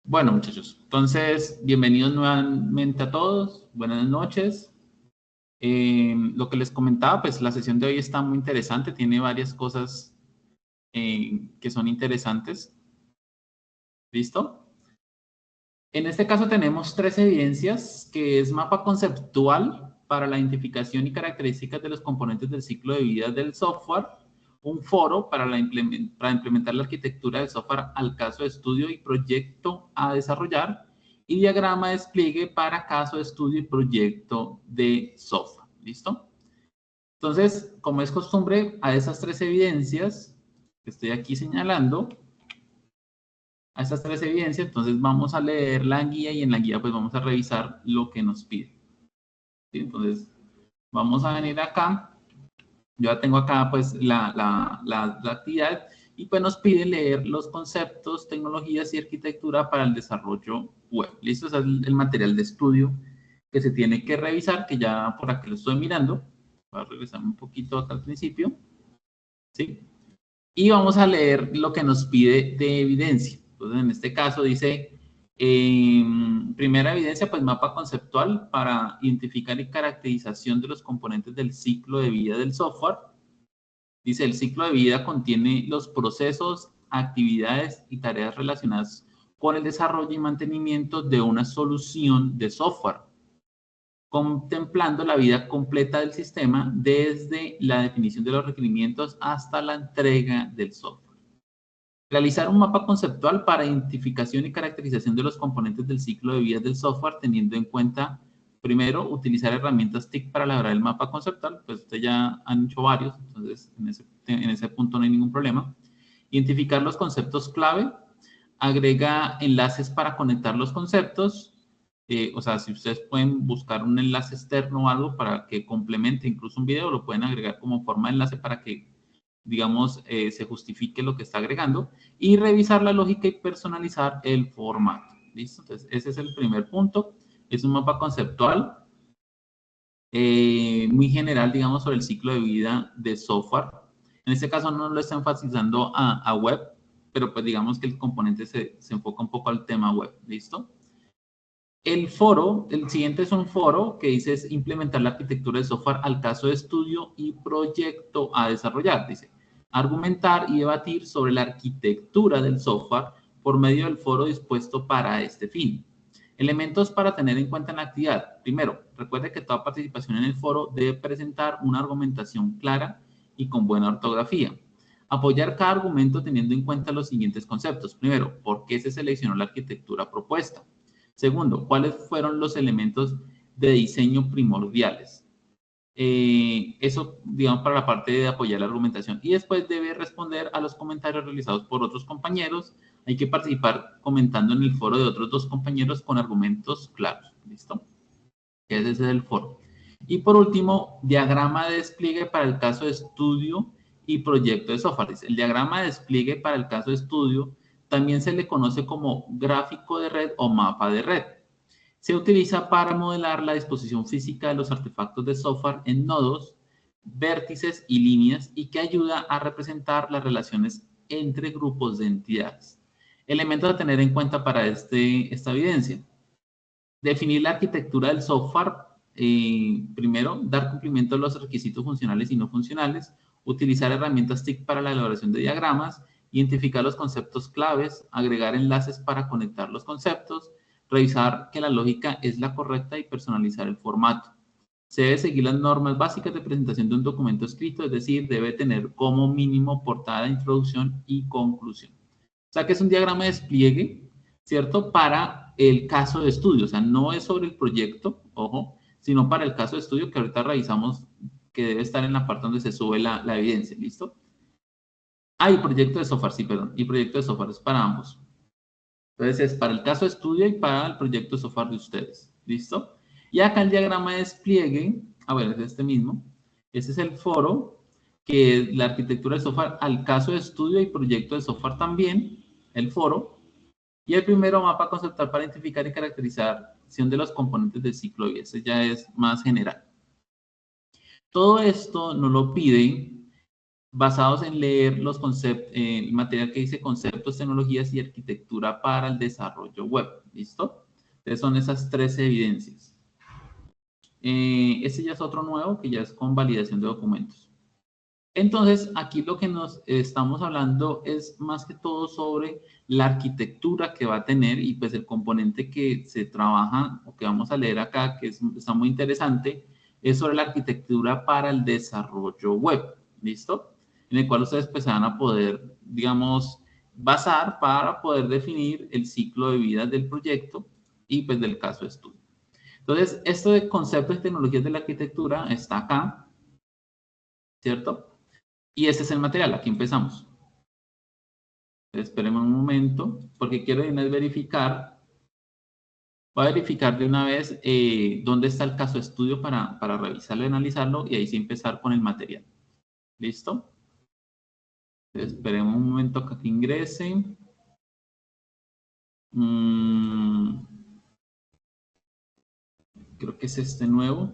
Bueno, muchachos, entonces, bienvenidos nuevamente a todos. Buenas noches. Lo que les comentaba, pues la sesión de hoy está muy interesante, tiene varias cosas que son interesantes. ¿Listo? En este caso tenemos tres evidencias, que es mapa conceptual para la identificación y características de los componentes del ciclo de vida del software, un foro para implementar la arquitectura del software al caso de estudio y proyecto a desarrollar, y diagrama de despliegue para caso de estudio y proyecto de software. ¿Listo? Entonces, como es costumbre, a esas tres evidencias que estoy aquí señalando, a estas tres evidencias, entonces vamos a leer la guía y en la guía pues vamos a revisar lo que nos pide. ¿Sí? Entonces, vamos a venir acá. Yo ya tengo acá pues la actividad y pues nos pide leer los conceptos, tecnologías y arquitectura para el desarrollo web. ¿Listo? Ese es el material de estudio que se tiene que revisar, que ya por aquí lo estoy mirando. Voy a regresar un poquito acá al principio. ¿Sí? Y vamos a leer lo que nos pide de evidencia. Entonces, en este caso dice, primera evidencia, pues mapa conceptual para identificar y caracterización de los componentes del ciclo de vida del software. Dice, el ciclo de vida contiene los procesos, actividades y tareas relacionadas con el desarrollo y mantenimiento de una solución de software, contemplando la vida completa del sistema desde la definición de los requerimientos hasta la entrega del software. Realizar un mapa conceptual para identificación y caracterización de los componentes del ciclo de vida del software, teniendo en cuenta, primero, utilizar herramientas TIC para elaborar el mapa conceptual, pues ustedes ya han hecho varios, entonces en ese punto no hay ningún problema. Identificar los conceptos clave, agrega enlaces para conectar los conceptos, o sea, si ustedes pueden buscar un enlace externo o algo para que complemente incluso un video, lo pueden agregar como forma de enlace para que, digamos, se justifique lo que está agregando, y revisar la lógica y personalizar el formato. ¿Listo? Entonces, ese es el primer punto. Es un mapa conceptual muy general, digamos, sobre el ciclo de vida de software. En este caso no lo está enfatizando a web, pero pues digamos que el componente se enfoca un poco al tema web. ¿Listo? El foro, el siguiente es un foro que dice es implementar la arquitectura de software al caso de estudio y proyecto a desarrollar. Dice, argumentar y debatir sobre la arquitectura del software por medio del foro dispuesto para este fin. Elementos para tener en cuenta en la actividad. Primero, recuerde que toda participación en el foro debe presentar una argumentación clara y con buena ortografía. Apoyar cada argumento teniendo en cuenta los siguientes conceptos. Primero, ¿por qué se seleccionó la arquitectura propuesta? Segundo, ¿cuáles fueron los elementos de diseño primordiales? Eso, digamos, para la parte de apoyar la argumentación. Y después debe responder a los comentarios realizados por otros compañeros. Hay que participar comentando en el foro de otros dos compañeros con argumentos claros. ¿Listo? Ese es el foro. Y por último, diagrama de despliegue para el caso de estudio y proyecto de software. El diagrama de despliegue para el caso de estudio también se le conoce como gráfico de red o mapa de red. Se utiliza para modelar la disposición física de los artefactos de software en nodos, vértices y líneas, y que ayuda a representar las relaciones entre grupos de entidades. Elementos a tener en cuenta para esta evidencia. Definir la arquitectura del software. Primero, dar cumplimiento a los requisitos funcionales y no funcionales. Utilizar herramientas TIC para la elaboración de diagramas. Identificar los conceptos claves. Agregar enlaces para conectar los conceptos. Revisar que la lógica es la correcta y personalizar el formato. Se debe seguir las normas básicas de presentación de un documento escrito, es decir, debe tener como mínimo portada, introducción y conclusión. O sea que es un diagrama de despliegue, ¿cierto? Para el caso de estudio, o sea, no es sobre el proyecto, ojo, sino para el caso de estudio que ahorita revisamos que debe estar en la parte donde se sube la evidencia, ¿listo? Y proyecto de software, sí, perdón, y proyecto de software es para ambos. Entonces es para el caso de estudio y para el proyecto de software de ustedes, ¿listo? Y acá el diagrama de despliegue, bueno, es este mismo, ese es el foro, que es la arquitectura de software al caso de estudio y proyecto de software también, el foro, y el primero mapa conceptual para identificar y caracterización de los componentes del ciclo y ese ya es más general. Todo esto nos lo pide basados en leer los conceptos, el material que dice conceptos, tecnologías y arquitectura para el desarrollo web. ¿Listo? Entonces son esas 13 evidencias. Este ya es otro nuevo que ya es con validación de documentos. Entonces, aquí lo que nos estamos hablando es más que todo sobre la arquitectura que va a tener y pues el componente que se trabaja o que vamos a leer acá, que está muy interesante, es sobre la arquitectura para el desarrollo web. ¿Listo? En el cual ustedes pues van a poder, digamos, basar para poder definir el ciclo de vida del proyecto y pues del caso de estudio. Entonces, esto de conceptos y tecnologías de la arquitectura está acá, ¿cierto? Y este es el material, aquí empezamos. Esperemos un momento, porque quiero de una vez verificar. Voy a verificar de una vez dónde está el caso de estudio para revisarlo y analizarlo, y ahí sí empezar con el material. ¿Listo? Esperemos un momento que ingrese. Creo que es este nuevo.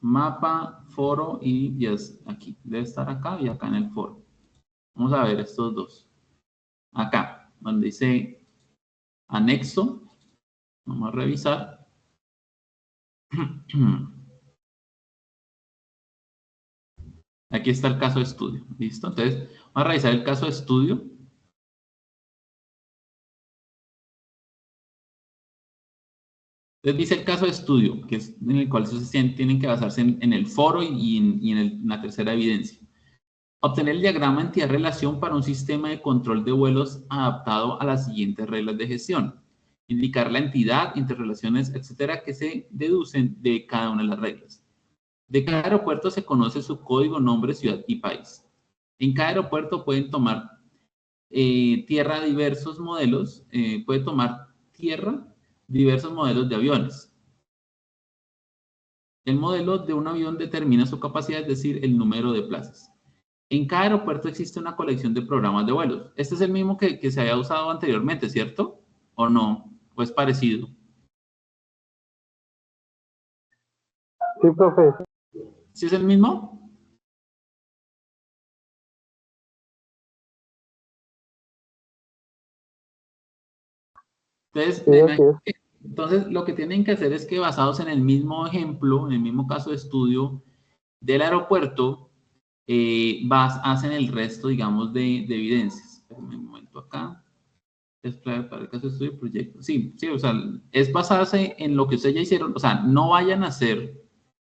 Mapa, foro y yes, aquí. Debe estar acá y acá en el foro. Vamos a ver estos dos. Acá, donde dice anexo. Vamos a revisar. Aquí está el caso de estudio. ¿Listo? Entonces, vamos a revisar el caso de estudio. Entonces dice el caso de estudio, que es en el cual ustedes tienen que basarse en el foro y en la tercera evidencia. Obtener el diagrama entidad-relación para un sistema de control de vuelos adaptado a las siguientes reglas de gestión. Indicar la entidad, interrelaciones, etcétera, que se deducen de cada una de las reglas. De cada aeropuerto se conoce su código, nombre, ciudad y país. En cada aeropuerto pueden tomar tierra diversos modelos, puede tomar tierra diversos modelos de aviones. El modelo de un avión determina su capacidad, es decir, el número de plazas. En cada aeropuerto existe una colección de programas de vuelos. Este es el mismo que se había usado anteriormente, ¿cierto? ¿O no? ¿O es parecido? Sí, profe. ¿Sí es el mismo? Entonces, Sí, entonces, lo que tienen que hacer es que basados en el mismo ejemplo, en el mismo caso de estudio del aeropuerto, hacen el resto, digamos, de evidencias. Espérame un momento acá. Es clave para el caso de estudio y proyecto. Sí, sí, o sea, es basarse en lo que ustedes ya hicieron. O sea, no vayan a hacer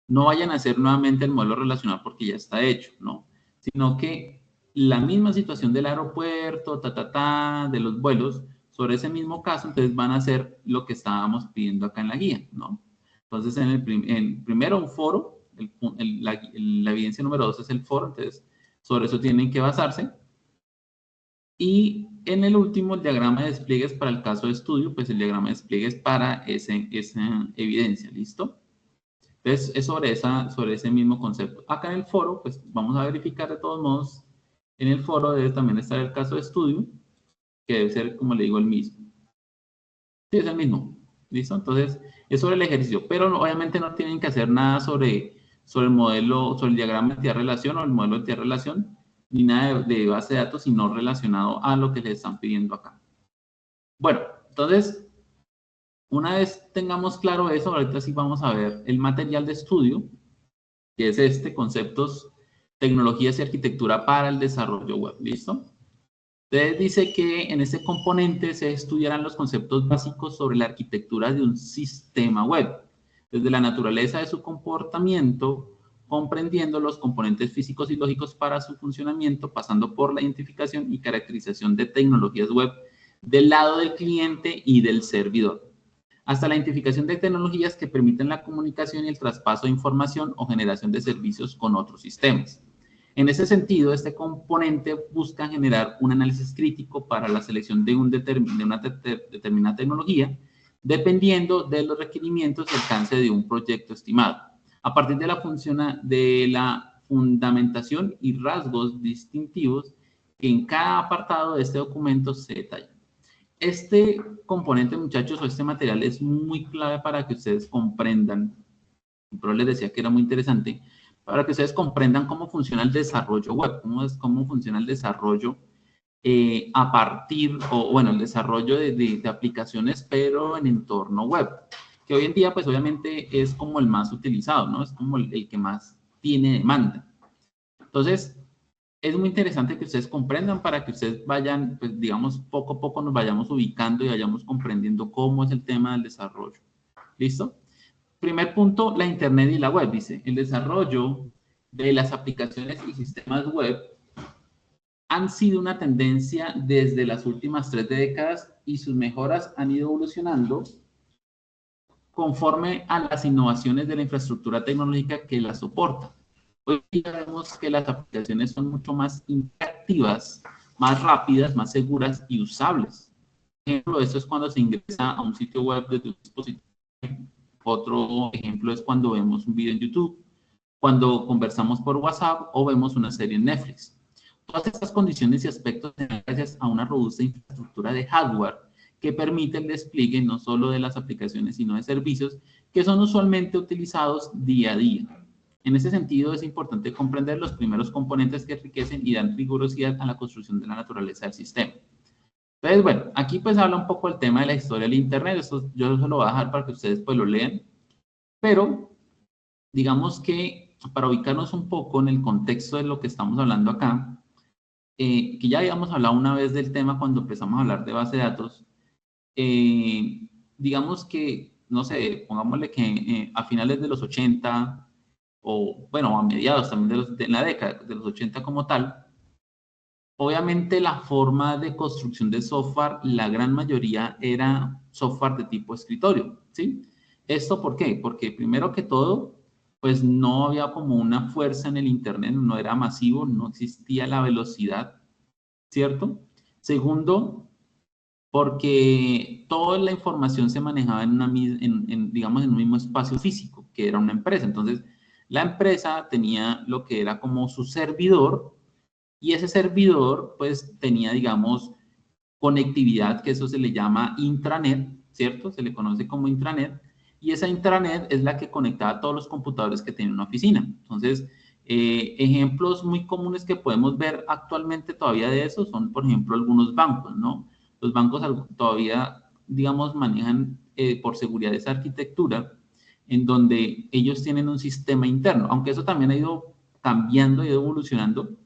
nuevamente el modelo relacional porque ya está hecho, ¿no? Sino que la misma situación del aeropuerto, de los vuelos, sobre ese mismo caso, entonces van a hacer lo que estábamos pidiendo acá en la guía, ¿no? Entonces, primero un foro, la evidencia número 2 es el foro, entonces sobre eso tienen que basarse. Y en el último, el diagrama de despliegues para el caso de estudio, pues el diagrama de despliegues para esa evidencia, ¿listo? Entonces, es sobre ese mismo concepto. Acá en el foro, pues vamos a verificar de todos modos, en el foro debe también estar el caso de estudio, que debe ser, como le digo, el mismo. Sí, es el mismo. ¿Listo? Entonces, es sobre el ejercicio, pero obviamente no tienen que hacer nada sobre el modelo, sobre el diagrama de entidad-relación o el modelo de entidad-relación, ni nada de base de datos, sino relacionado a lo que les están pidiendo acá. Bueno, entonces, una vez tengamos claro eso, ahorita sí vamos a ver el material de estudio, que es conceptos, tecnologías y arquitectura para el desarrollo web. ¿Listo? Entonces dice que en este componente se estudiarán los conceptos básicos sobre la arquitectura de un sistema web, desde la naturaleza de su comportamiento, comprendiendo los componentes físicos y lógicos para su funcionamiento, pasando por la identificación y caracterización de tecnologías web del lado del cliente y del servidor, hasta la identificación de tecnologías que permiten la comunicación y el traspaso de información o generación de servicios con otros sistemas. En ese sentido, este componente busca generar un análisis crítico para la selección de una determinada tecnología, dependiendo de los requerimientos y alcance de un proyecto estimado, a partir de la fundamentación y rasgos distintivos que en cada apartado de este documento se detallan. Este componente, muchachos, o este material es muy clave para que ustedes comprendan, pero les decía que era muy interesante, para que ustedes comprendan cómo funciona el desarrollo web, cómo funciona el desarrollo a partir, o bueno, el desarrollo de aplicaciones, pero en entorno web, que hoy en día, pues obviamente es como el más utilizado, ¿no? Es como el que más tiene demanda. Entonces, es muy interesante que ustedes comprendan para que ustedes vayan, pues digamos, poco a poco nos vayamos ubicando y vayamos comprendiendo cómo es el tema del desarrollo. ¿Listo? Primer punto, la Internet y la web. Dice, el desarrollo de las aplicaciones y sistemas web han sido una tendencia desde las últimas 3 décadas y sus mejoras han ido evolucionando conforme a las innovaciones de la infraestructura tecnológica que las soporta. Hoy día vemos que las aplicaciones son mucho más interactivas, más rápidas, más seguras y usables. Por ejemplo, esto es cuando se ingresa a un sitio web desde un dispositivo. Otro ejemplo es cuando vemos un video en YouTube, cuando conversamos por WhatsApp o vemos una serie en Netflix. Todas estas condiciones y aspectos se dan gracias a una robusta infraestructura de hardware que permite el despliegue no solo de las aplicaciones, sino de servicios que son usualmente utilizados día a día. En ese sentido, es importante comprender los primeros componentes que enriquecen y dan rigurosidad a la construcción de la naturaleza del sistema. Entonces, bueno, aquí pues habla un poco el tema de la historia del Internet. Esto yo se lo voy a dejar para que ustedes pues lo lean. Pero, digamos que para ubicarnos un poco en el contexto de lo que estamos hablando acá, que ya habíamos hablado una vez del tema cuando empezamos a hablar de base de datos, digamos que, no sé, pongámosle que a finales de los 80, o bueno, a mediados también de la década de los 80 como tal, obviamente la forma de construcción de software, la gran mayoría era software de tipo escritorio, ¿sí? ¿Esto por qué? Porque primero que todo, pues no había como una fuerza en el Internet, no era masivo, no existía la velocidad, ¿cierto? Segundo, porque toda la información se manejaba digamos, en un mismo espacio físico, que era una empresa. Entonces, la empresa tenía lo que era como su servidor, y ese servidor, pues, tenía, digamos, conectividad, que eso se le llama intranet, ¿cierto? Se le conoce como intranet, y esa intranet es la que conectaba todos los computadores que tiene una oficina. Entonces, ejemplos muy comunes que podemos ver actualmente todavía de eso son, por ejemplo, algunos bancos, ¿no? Los bancos todavía, digamos, manejan por seguridad esa arquitectura en donde ellos tienen un sistema interno, aunque eso también ha ido cambiando, ha ido evolucionando,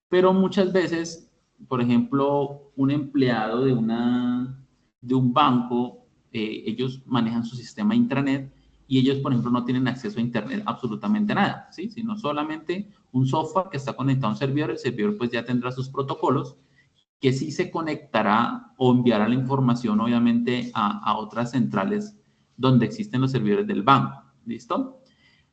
pero muchas veces, por ejemplo, un empleado de un banco, ellos manejan su sistema intranet y ellos, por ejemplo, no tienen acceso a Internet absolutamente nada, ¿sí? Sino solamente un software que está conectado a un servidor. El servidor pues ya tendrá sus protocolos que sí se conectará o enviará la información, obviamente, a otras centrales donde existen los servidores del banco, ¿listo?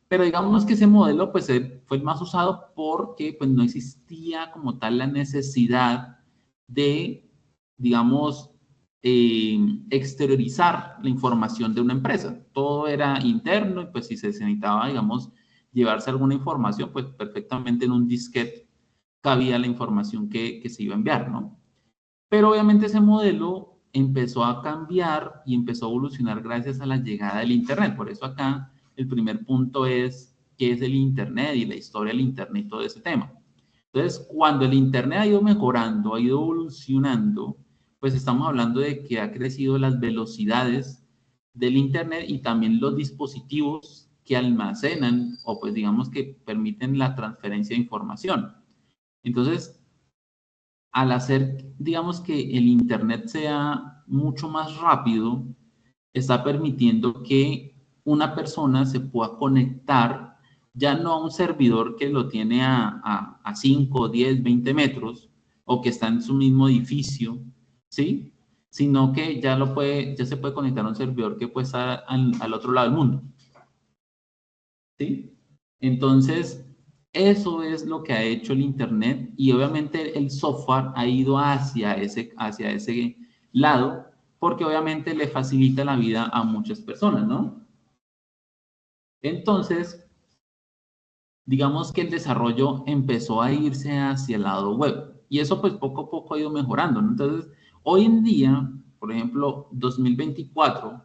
Pero digamos que ese modelo pues fue el más usado porque pues no existía como tal la necesidad de, digamos, exteriorizar la información de una empresa. Todo era interno y pues si se necesitaba, digamos, llevarse alguna información, pues perfectamente en un disquete cabía la información que se iba a enviar, ¿no? Pero obviamente ese modelo empezó a cambiar y empezó a evolucionar gracias a la llegada del Internet. Por eso acá el primer punto es qué es el Internet y la historia del Internet y todo ese tema. Entonces, cuando el Internet ha ido mejorando, ha ido evolucionando, pues estamos hablando de que ha crecido las velocidades del Internet y también los dispositivos que almacenan o pues digamos que permiten la transferencia de información. Entonces, al hacer, digamos, que el Internet sea mucho más rápido, está permitiendo que una persona se pueda conectar ya no a un servidor que lo tiene a 5, 10, 20 metros o que está en su mismo edificio, ¿sí? Sino que ya se puede conectar a un servidor que puede estar al otro lado del mundo, ¿sí? Entonces, eso es lo que ha hecho el Internet y obviamente el software ha ido hacia ese lado porque obviamente le facilita la vida a muchas personas, ¿no? Entonces, digamos que el desarrollo empezó a irse hacia el lado web y eso pues poco a poco ha ido mejorando, ¿no? Entonces, hoy en día, por ejemplo, 2024,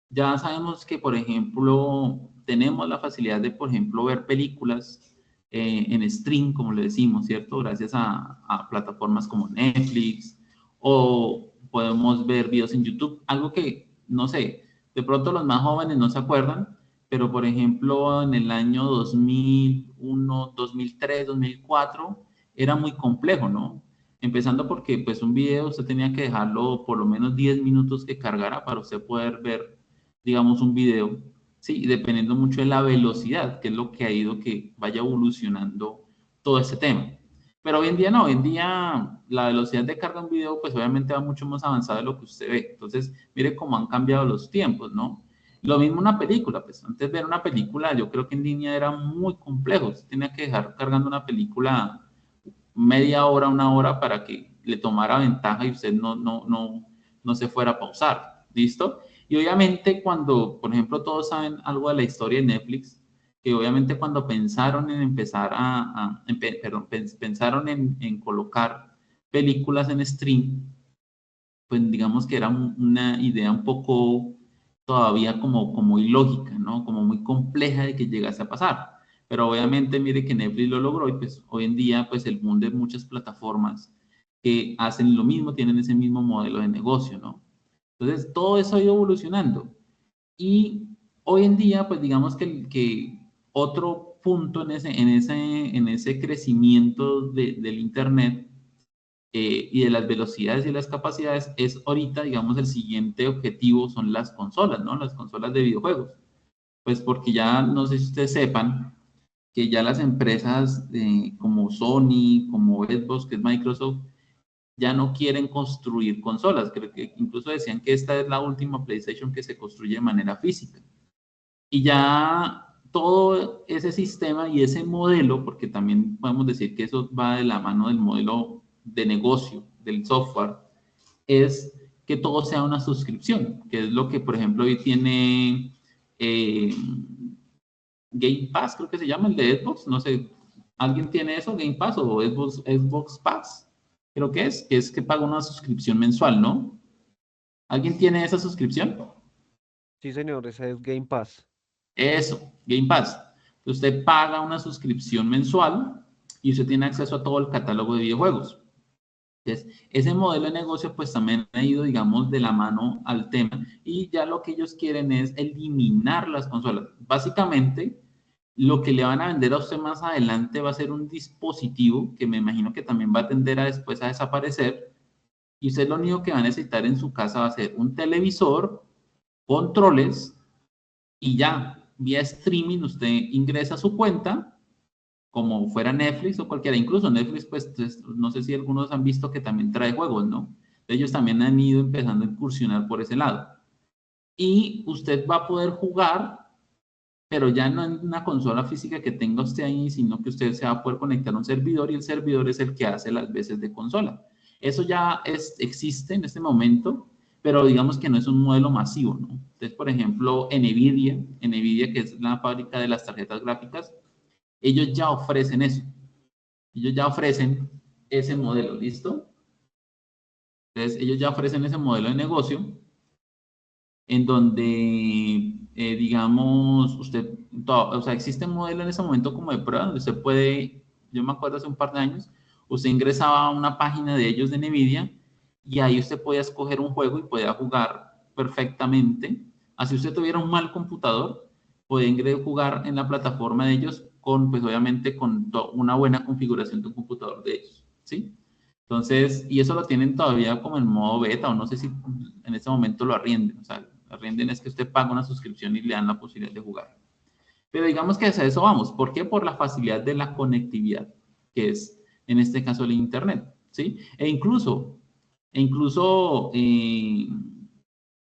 ya sabemos que, por ejemplo, tenemos la facilidad de, por ejemplo, ver películas en stream, como le decimos, ¿cierto? Gracias a plataformas como Netflix, o podemos ver videos en YouTube, algo que, no sé, de pronto los más jóvenes no se acuerdan, pero por ejemplo en el año 2001, 2003, 2004, era muy complejo, ¿no? Empezando porque pues un video usted tenía que dejarlo por lo menos 10 minutos que cargara para usted poder ver, digamos, un video, ¿sí? Dependiendo mucho de la velocidad, que es lo que ha ido que vaya evolucionando todo este tema. Pero hoy en día no, hoy en día la velocidad de carga de un video pues obviamente va mucho más avanzada de lo que usted ve. Entonces, mire cómo han cambiado los tiempos, ¿no? Lo mismo una película, pues antes de ver una película yo creo que en línea era muy complejo. Usted tenía que dejar cargando una película media hora, una hora para que le tomara ventaja y usted no se fuera a pausar. ¿Listo? Y obviamente cuando, por ejemplo, todos saben algo de la historia de Netflix, que obviamente cuando pensaron en empezar pensaron en colocar películas en stream, pues digamos que era una idea un poco todavía como ilógica, ¿no? Como muy compleja de que llegase a pasar. Pero obviamente mire que Netflix lo logró y pues hoy en día pues el mundo de muchas plataformas que hacen lo mismo, tienen ese mismo modelo de negocio, ¿no? Entonces todo eso ha ido evolucionando. Y hoy en día pues digamos que otro punto en ese crecimiento del Internet y de las velocidades y las capacidades es ahorita, digamos, el siguiente objetivo son las consolas, ¿no? Las consolas de videojuegos. Pues porque ya, no sé si ustedes sepan, que ya las empresas como Sony, como Xbox, que es Microsoft, ya no quieren construir consolas. Creo que incluso decían que esta es la última PlayStation que se construye de manera física. Y ya todo ese sistema y ese modelo, porque también podemos decir que eso va de la mano del modelo de negocio del software, es que todo sea una suscripción, que es lo que, por ejemplo, hoy tiene eh, Game Pass, creo que se llama el de Xbox, no sé, ¿alguien tiene eso, Game Pass o Xbox Pass? Creo que es que paga una suscripción mensual, ¿no? ¿Alguien tiene esa suscripción? Sí, señor, esa es Game Pass. Eso, Game Pass. Usted paga una suscripción mensual y usted tiene acceso a todo el catálogo de videojuegos. Entonces, ese modelo de negocio pues también ha ido, digamos, de la mano al tema y ya lo que ellos quieren es eliminar las consolas. Básicamente, lo que le van a vender a usted más adelante va a ser un dispositivo que me imagino que también va a tender a después a desaparecer y usted lo único que va a necesitar en su casa va a ser un televisor, controles y ya, vía streaming usted ingresa a su cuenta como fuera Netflix o cualquiera, incluso Netflix, pues no sé si algunos han visto que también trae juegos, ¿no? Ellos también han ido empezando a incursionar por ese lado. Y usted va a poder jugar, pero ya no en una consola física que tenga usted ahí, sino que usted se va a poder conectar a un servidor y el servidor es el que hace las veces de consola. Eso ya existe en este momento, pero digamos que no es un modelo masivo, ¿no? Entonces, por ejemplo, Nvidia, que es la fábrica de las tarjetas gráficas, ellos ya ofrecen eso. Ellos ya ofrecen ese modelo, ¿listo? Entonces, ellos ya ofrecen ese modelo de negocio en donde, digamos, o sea, existe un modelo en ese momento como de prueba donde usted puede, yo me acuerdo hace un par de años, usted ingresaba a una página de ellos de NVIDIA y ahí usted podía escoger un juego y podía jugar perfectamente. Así usted tuviera un mal computador, podía jugar en la plataforma de ellos con, pues obviamente, con una buena configuración de un computador de ellos, ¿sí? Entonces, y eso lo tienen todavía como en modo beta, o no sé si en este momento lo arrienden. O sea, arrienden es que usted paga una suscripción y le dan la posibilidad de jugar. Pero digamos que hacia eso vamos. ¿Por qué? Por la facilidad de la conectividad, que es en este caso el Internet, ¿sí? E incluso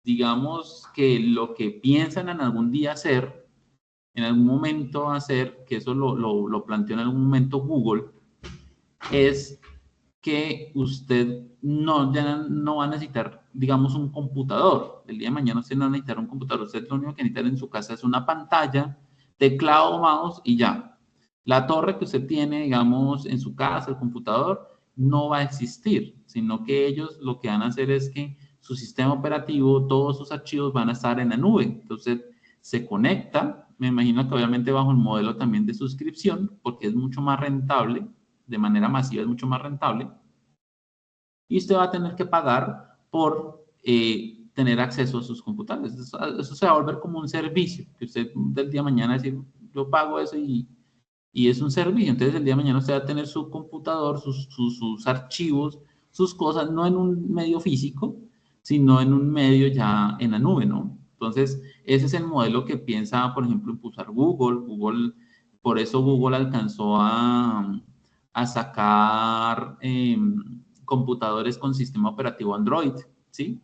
digamos que lo que piensan en algún día hacer, en algún momento hacer, que eso lo planteó en algún momento Google, es que usted ya no va a necesitar, digamos, un computador. El día de mañana usted no va a necesitar un computador. Usted lo único que necesita en su casa es una pantalla, teclado, mouse y ya. La torre que usted tiene, digamos, en su casa, el computador, no va a existir, sino que ellos lo que van a hacer es que su sistema operativo, todos sus archivos van a estar en la nube. Entonces, se conecta, me imagino que obviamente bajo el modelo también de suscripción, porque es mucho más rentable, de manera masiva es mucho más rentable, y usted va a tener que pagar por tener acceso a sus computadores. Eso se va a volver como un servicio, que usted del día de mañana decir, yo pago eso y es un servicio. Entonces el día de mañana usted va a tener su computador, sus archivos, sus cosas, no en un medio físico, sino en un medio ya en la nube, ¿no? Entonces, ese es el modelo que piensa, por ejemplo, impulsar Google. Por eso Google alcanzó a sacar computadores con sistema operativo Android, ¿sí?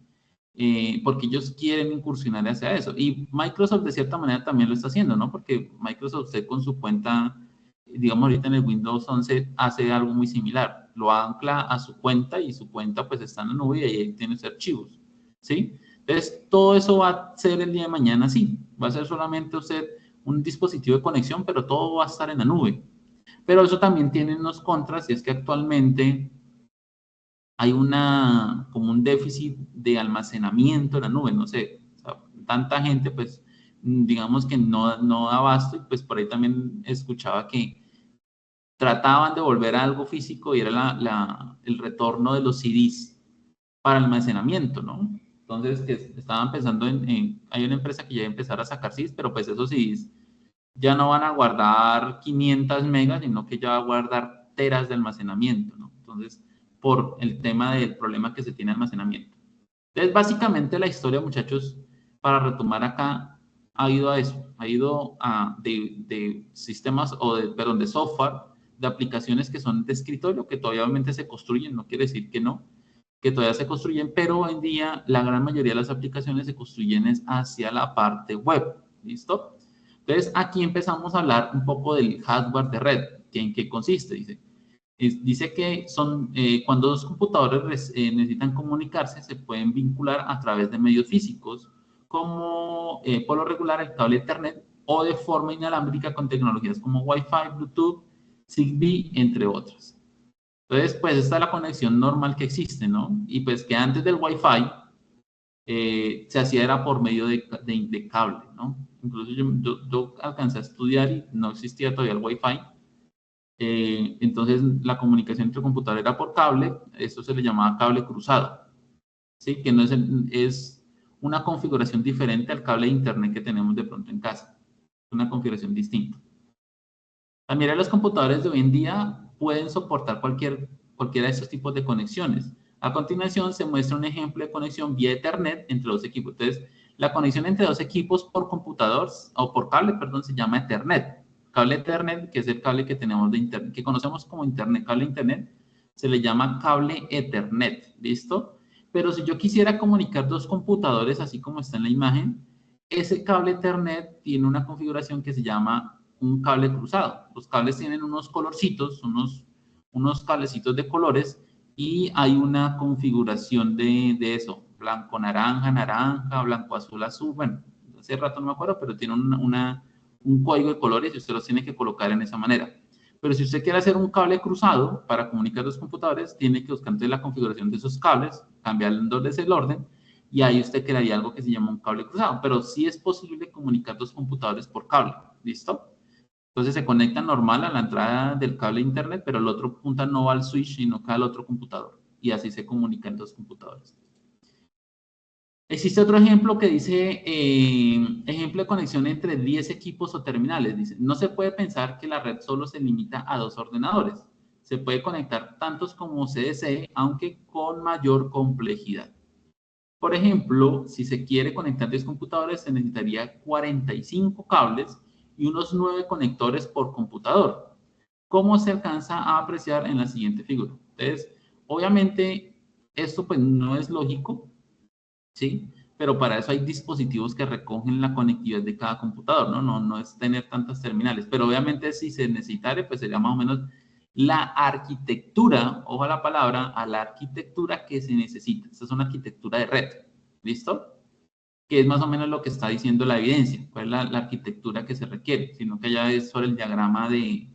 Porque ellos quieren incursionar hacia eso. Y Microsoft, de cierta manera, también lo está haciendo, ¿no? Porque Microsoft, usted con su cuenta, digamos, ahorita en el Windows 11, hace algo muy similar. Lo ancla a su cuenta y su cuenta, pues, está en la nube y ahí tiene sus archivos, ¿sí? Entonces, todo eso va a ser el día de mañana así. Va a ser solamente usted un dispositivo de conexión, pero todo va a estar en la nube. Pero eso también tiene unos contras, y es que actualmente hay como un déficit de almacenamiento en la nube, no sé, o sea, tanta gente, pues, digamos que no da abasto, y pues por ahí también escuchaba que trataban de volver a algo físico y era el retorno de los CDs para almacenamiento, ¿no? Entonces, que estaban pensando hay una empresa que ya va a empezar a sacar CDs, pero pues esos CDs ya no van a guardar 500 megas, sino que ya va a guardar teras de almacenamiento, ¿no? Entonces, por el tema del problema que se tiene de almacenamiento. Entonces, básicamente la historia, muchachos, para retomar acá, ha ido a eso, ha ido de sistemas, perdón, de software, de aplicaciones que son de escritorio, que todavía obviamente se construyen, no quiere decir que no, que todavía se construyen, pero hoy en día la gran mayoría de las aplicaciones se construyen hacia la parte web, ¿listo? Entonces, aquí empezamos a hablar un poco del hardware de red, que en qué consiste, dice que cuando dos computadores necesitan comunicarse, se pueden vincular a través de medios físicos, como por lo regular el cable Ethernet, o de forma inalámbrica con tecnologías como Wi-Fi, Bluetooth, Zigbee, entre otras. Entonces, pues esta es la conexión normal que existe, ¿no? Y pues que antes del Wi-Fi se hacía era por medio de cable, ¿no? Incluso yo alcancé a estudiar y no existía todavía el Wi-Fi. Entonces, la comunicación entre computadores era por cable, esto se le llamaba cable cruzado, ¿sí? Que no es una configuración diferente al cable de internet que tenemos de pronto en casa, una configuración distinta. También los computadores de hoy en día pueden soportar cualquiera de estos tipos de conexiones. A continuación, se muestra un ejemplo de conexión vía Ethernet entre dos equipos. Entonces, la conexión entre dos equipos por computador, o por cable, perdón, se llama Ethernet. Cable Ethernet, que es el cable que tenemos de Internet, que conocemos como Internet, cable Internet, se le llama cable Ethernet, ¿listo? Pero si yo quisiera comunicar dos computadores, así como está en la imagen, ese cable Ethernet tiene una configuración que se llama un cable cruzado. Los cables tienen unos colorcitos, unos cablecitos de colores, y hay una configuración de eso, blanco, naranja, naranja, blanco, azul, azul. Bueno, hace rato no me acuerdo, pero tiene un código de colores y usted los tiene que colocar en esa manera. Pero si usted quiere hacer un cable cruzado para comunicar dos computadores, tiene que buscar entonces la configuración de esos cables, cambiarles el orden, y ahí usted crearía algo que se llama un cable cruzado. Pero sí es posible comunicar dos computadores por cable, ¿listo? Entonces se conecta normal a la entrada del cable de internet, pero el otro punta no va al switch, sino que al otro computador. Y así se comunican dos computadores. Existe otro ejemplo que dice, ejemplo de conexión entre 10 equipos o terminales. Dice, no se puede pensar que la red solo se limita a dos ordenadores. Se puede conectar tantos como se desee, aunque con mayor complejidad. Por ejemplo, si se quiere conectar 10 computadores, se necesitaría 45 cables y unos 9 conectores por computador, como se alcanza a apreciar en la siguiente figura. Entonces, obviamente, esto pues no es lógico, ¿sí? Pero para eso hay dispositivos que recogen la conectividad de cada computador, ¿no? No es tener tantas terminales, pero obviamente si se necesitara, pues sería más o menos la arquitectura, ojo a la palabra, a la arquitectura que se necesita. Esta es una arquitectura de red, ¿listo? Que es más o menos lo que está diciendo la evidencia, cuál es la arquitectura que se requiere, sino que ya es sobre el diagrama ¿de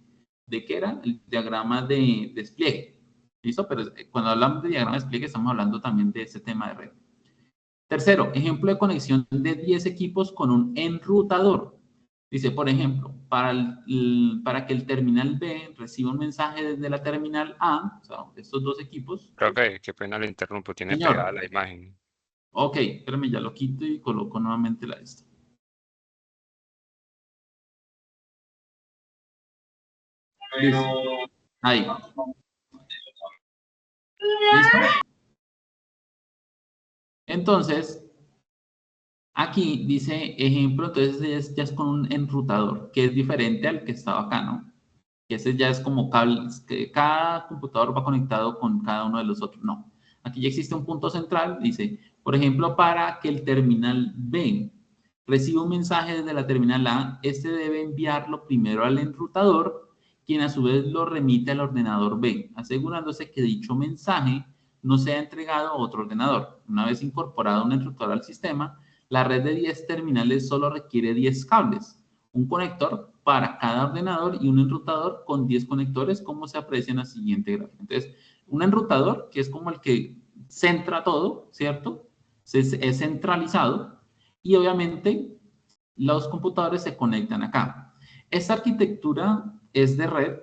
qué era? El diagrama de despliegue, ¿listo? Pero cuando hablamos de diagrama de despliegue estamos hablando también de este tema de red. Tercero, ejemplo de conexión de 10 equipos con un enrutador. Dice, por ejemplo, para que el terminal B reciba un mensaje desde la terminal A, o sea, estos dos equipos. Profe, qué pena le interrumpo, tiene Señor. pegada la imagen. Ok, espérame, ya lo quito y coloco nuevamente la esta. Listo. Ahí. ¿Listo? Entonces, aquí dice ejemplo, entonces ya es con un enrutador, que es diferente al que estaba acá, ¿no? Que ese ya es como cables, que cada computador va conectado con cada uno de los otros. No. Aquí ya existe un punto central, dice, por ejemplo, para que el terminal B reciba un mensaje desde la terminal A, este debe enviarlo primero al enrutador, quien a su vez lo remite al ordenador B, asegurándose que dicho mensaje no sea entregado a otro ordenador. Una vez incorporado un enrutador al sistema, la red de 10 terminales solo requiere 10 cables, un conector para cada ordenador y un enrutador con 10 conectores, como se aprecia en la siguiente gráfica. Entonces, un enrutador, que es como el que centra todo, ¿cierto? Es centralizado y obviamente los computadores se conectan acá. Esta arquitectura es de red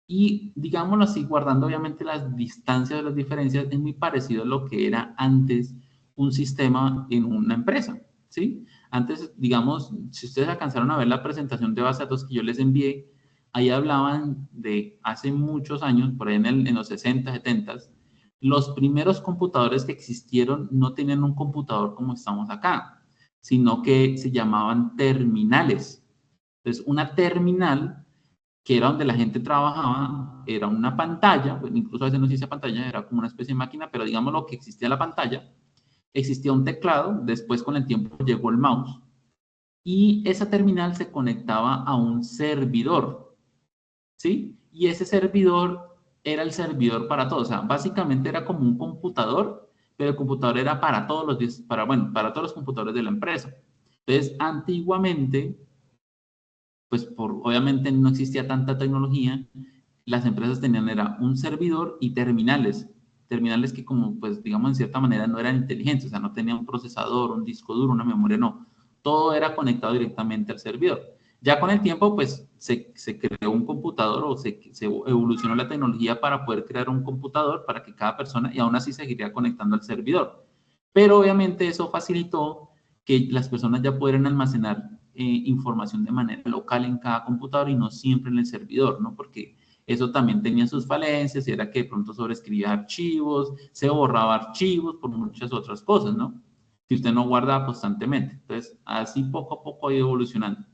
y, digámoslo así, guardando obviamente las distancias de las diferencias, es muy parecido a lo que era antes un sistema en una empresa, ¿sí? Antes, digamos, si ustedes alcanzaron a ver la presentación de base de datos que yo les envié, ahí hablaban de hace muchos años, por ahí en los 60, 70, los primeros computadores que existieron no tenían un computador como estamos acá, sino que se llamaban terminales. Entonces, una terminal, que era donde la gente trabajaba, era una pantalla, pues incluso a veces no se dice pantalla, era como una especie de máquina, pero digamos lo que existía en la pantalla, existía un teclado, después con el tiempo llegó el mouse, y esa terminal se conectaba a un servidor, ¿sí? Y ese servidor era el servidor para todos, o sea, básicamente era como un computador, pero el computador era para todos para todos los computadores de la empresa. Entonces, antiguamente, pues obviamente no existía tanta tecnología, las empresas tenían era un servidor y terminales que como pues digamos en cierta manera no eran inteligentes, o sea, no tenían un procesador, un disco duro, una memoria, no, todo era conectado directamente al servidor. Ya con el tiempo pues se creó un computador o se evolucionó la tecnología para poder crear un computador para que cada persona, y aún así seguiría conectando al servidor. Pero obviamente eso facilitó que las personas ya pudieran almacenar información de manera local en cada computador y no siempre en el servidor, ¿no? Porque eso también tenía sus falencias y era que de pronto sobreescribía archivos, se borraba archivos por muchas otras cosas, ¿no? Si usted no guarda constantemente. Entonces, así poco a poco ha ido evolucionando.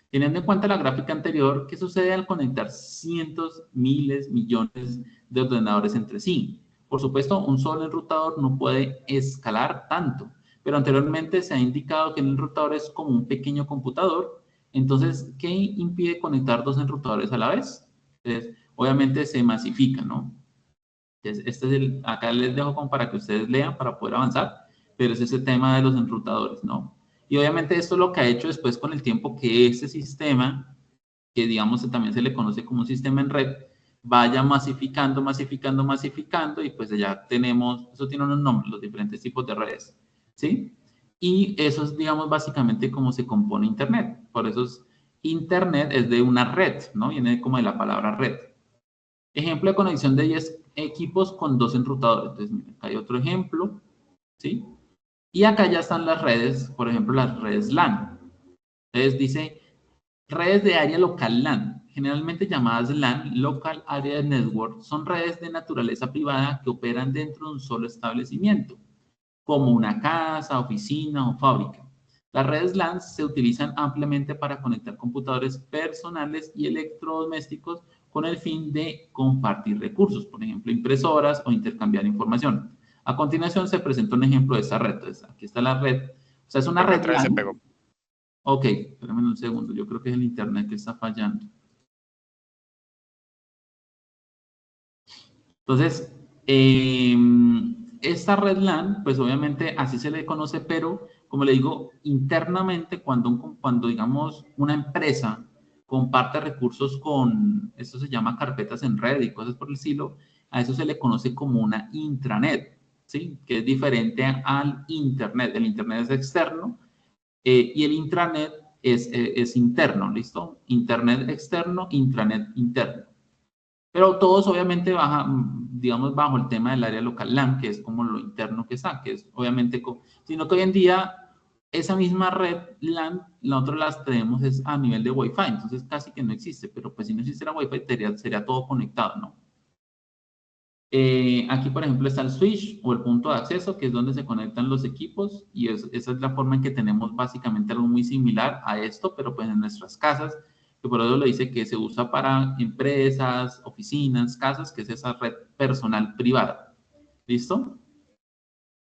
Teniendo en cuenta la gráfica anterior, ¿qué sucede al conectar cientos, miles, millones de ordenadores entre sí? Por supuesto, un solo enrutador no puede escalar tanto, pero anteriormente se ha indicado que el enrutador es como un pequeño computador. Entonces, ¿qué impide conectar dos enrutadores a la vez? Entonces, obviamente se masifica, ¿no? Entonces, acá les dejo como para que ustedes lean para poder avanzar, pero es ese tema de los enrutadores, ¿no? Y obviamente esto es lo que ha hecho después con el tiempo que este sistema, que digamos también se le conoce como un sistema en red, vaya masificando, masificando, masificando, y pues ya tenemos, eso tiene unos nombres, los diferentes tipos de redes, ¿sí? Y eso es, digamos, básicamente cómo se compone Internet. Por eso Internet es de una red, ¿no? Viene como de la palabra red. Ejemplo de conexión de 10 equipos con dos enrutadores. Entonces, mira, acá hay otro ejemplo, ¿sí? Y acá ya están las redes, por ejemplo, las redes LAN. Entonces dice, redes de área local LAN, generalmente llamadas LAN, Local Area Network, son redes de naturaleza privada que operan dentro de un solo establecimiento, como una casa, oficina o fábrica. Las redes LAN se utilizan ampliamente para conectar computadores personales y electrodomésticos con el fin de compartir recursos, por ejemplo, impresoras o intercambiar información. A continuación se presenta un ejemplo de esta red. Entonces, aquí está la red. O sea, es una red Otra vez se LAN. pegó. Ok, espérame un segundo. Yo creo que es el internet que está fallando. Entonces, esta red LAN, pues obviamente así se le conoce, pero como le digo, internamente cuando digamos una empresa comparte recursos con, esto se llama carpetas en red y cosas por el estilo, a eso se le conoce como una intranet. ¿sí? Que es diferente al Internet. El Internet es externo y el intranet es interno, ¿listo? Internet externo, intranet interno. Pero todos obviamente digamos, bajo el tema del área local LAN, que es como lo interno que está, que es obviamente, sino que hoy en día esa misma red LAN, nosotros las tenemos es a nivel de Wi-Fi, entonces casi que no existe, pero pues si no existiera Wi-Fi sería todo conectado, ¿no? Aquí, por ejemplo, está el switch o el punto de acceso, que es donde se conectan los equipos, y esa es la forma en que tenemos básicamente algo muy similar a esto, pero pues en nuestras casas, que por eso lo dice que se usa para empresas, oficinas, casas, que es esa red personal privada. ¿Listo?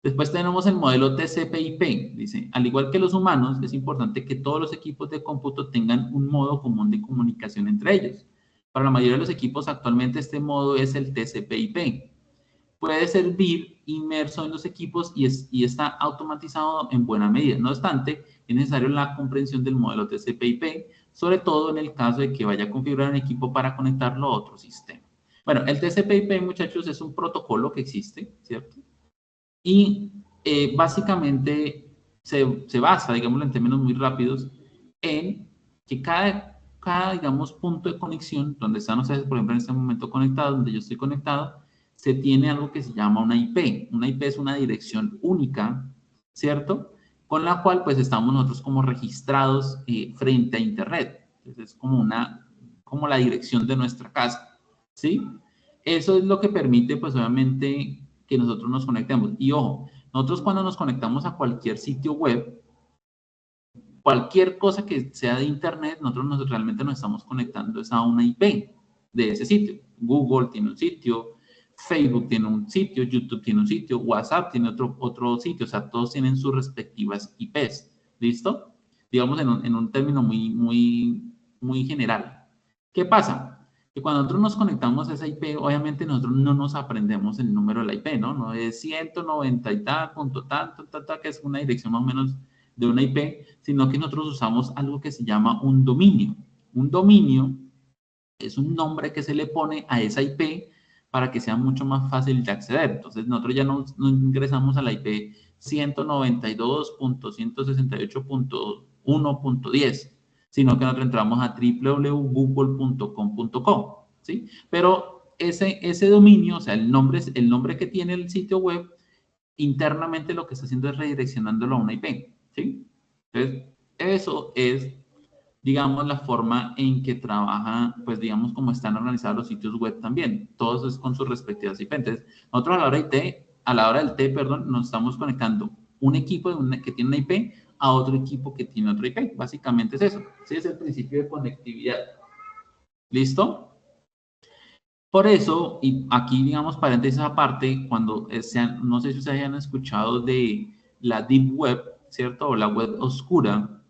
Después tenemos el modelo TCP/IP. Dice, al igual que los humanos, es importante que todos los equipos de cómputo tengan un modo común de comunicación entre ellos. Para la mayoría de los equipos actualmente este modo es el TCP/IP. Puede servir inmerso en los equipos y está automatizado en buena medida. No obstante, es necesario la comprensión del modelo TCP/IP, sobre todo en el caso de que vaya a configurar un equipo para conectarlo a otro sistema. Bueno, el TCP/IP, muchachos, es un protocolo que existe, ¿cierto? Y básicamente se basa, digámoslo en términos muy rápidos, en que cada, digamos, punto de conexión, donde están ustedes, por ejemplo, en este momento conectados, donde yo estoy conectado, se tiene algo que se llama una IP. Una IP es una dirección única, ¿cierto? Con la cual, pues, estamos nosotros como registrados frente a Internet. Entonces, es como la dirección de nuestra casa, ¿sí? Eso es lo que permite, pues, obviamente, que nosotros nos conectemos. Y ojo, nosotros cuando nos conectamos a cualquier sitio web, cualquier cosa que sea de Internet, nosotros realmente nos estamos conectando a una IP de ese sitio. Google tiene un sitio, Facebook tiene un sitio, YouTube tiene un sitio, WhatsApp tiene otro sitio, o sea, todos tienen sus respectivas IPs. ¿Listo? Digamos en un término muy general. ¿Qué pasa? Que cuando nosotros nos conectamos a esa IP, obviamente nosotros no nos aprendemos el número de la IP, ¿no? No es 190 y tal, punto tal, que es una dirección más o menos de una IP, sino que nosotros usamos algo que se llama un dominio. Un dominio es un nombre que se le pone a esa IP para que sea mucho más fácil de acceder. Entonces, nosotros ya no ingresamos a la IP 192.168.1.10, sino que nosotros entramos a www.google.com.co, ¿sí? Pero ese dominio, o sea, el nombre que tiene el sitio web, internamente lo que está haciendo es redireccionándolo a una IP, ¿sí? Entonces, eso es, digamos, la forma en que trabaja, pues, digamos, como están organizados los sitios web también. Todos es con sus respectivas IP. Entonces, nosotros a la hora del T, perdón, nos estamos conectando un equipo que tiene una IP a otro equipo que tiene otra IP. Básicamente es eso. Sí, es el principio de conectividad. ¿Listo? Por eso, y aquí, digamos, paréntesis aparte, cuando no sé si ustedes hayan escuchado de la Deep Web, ¿cierto? O la web oscura.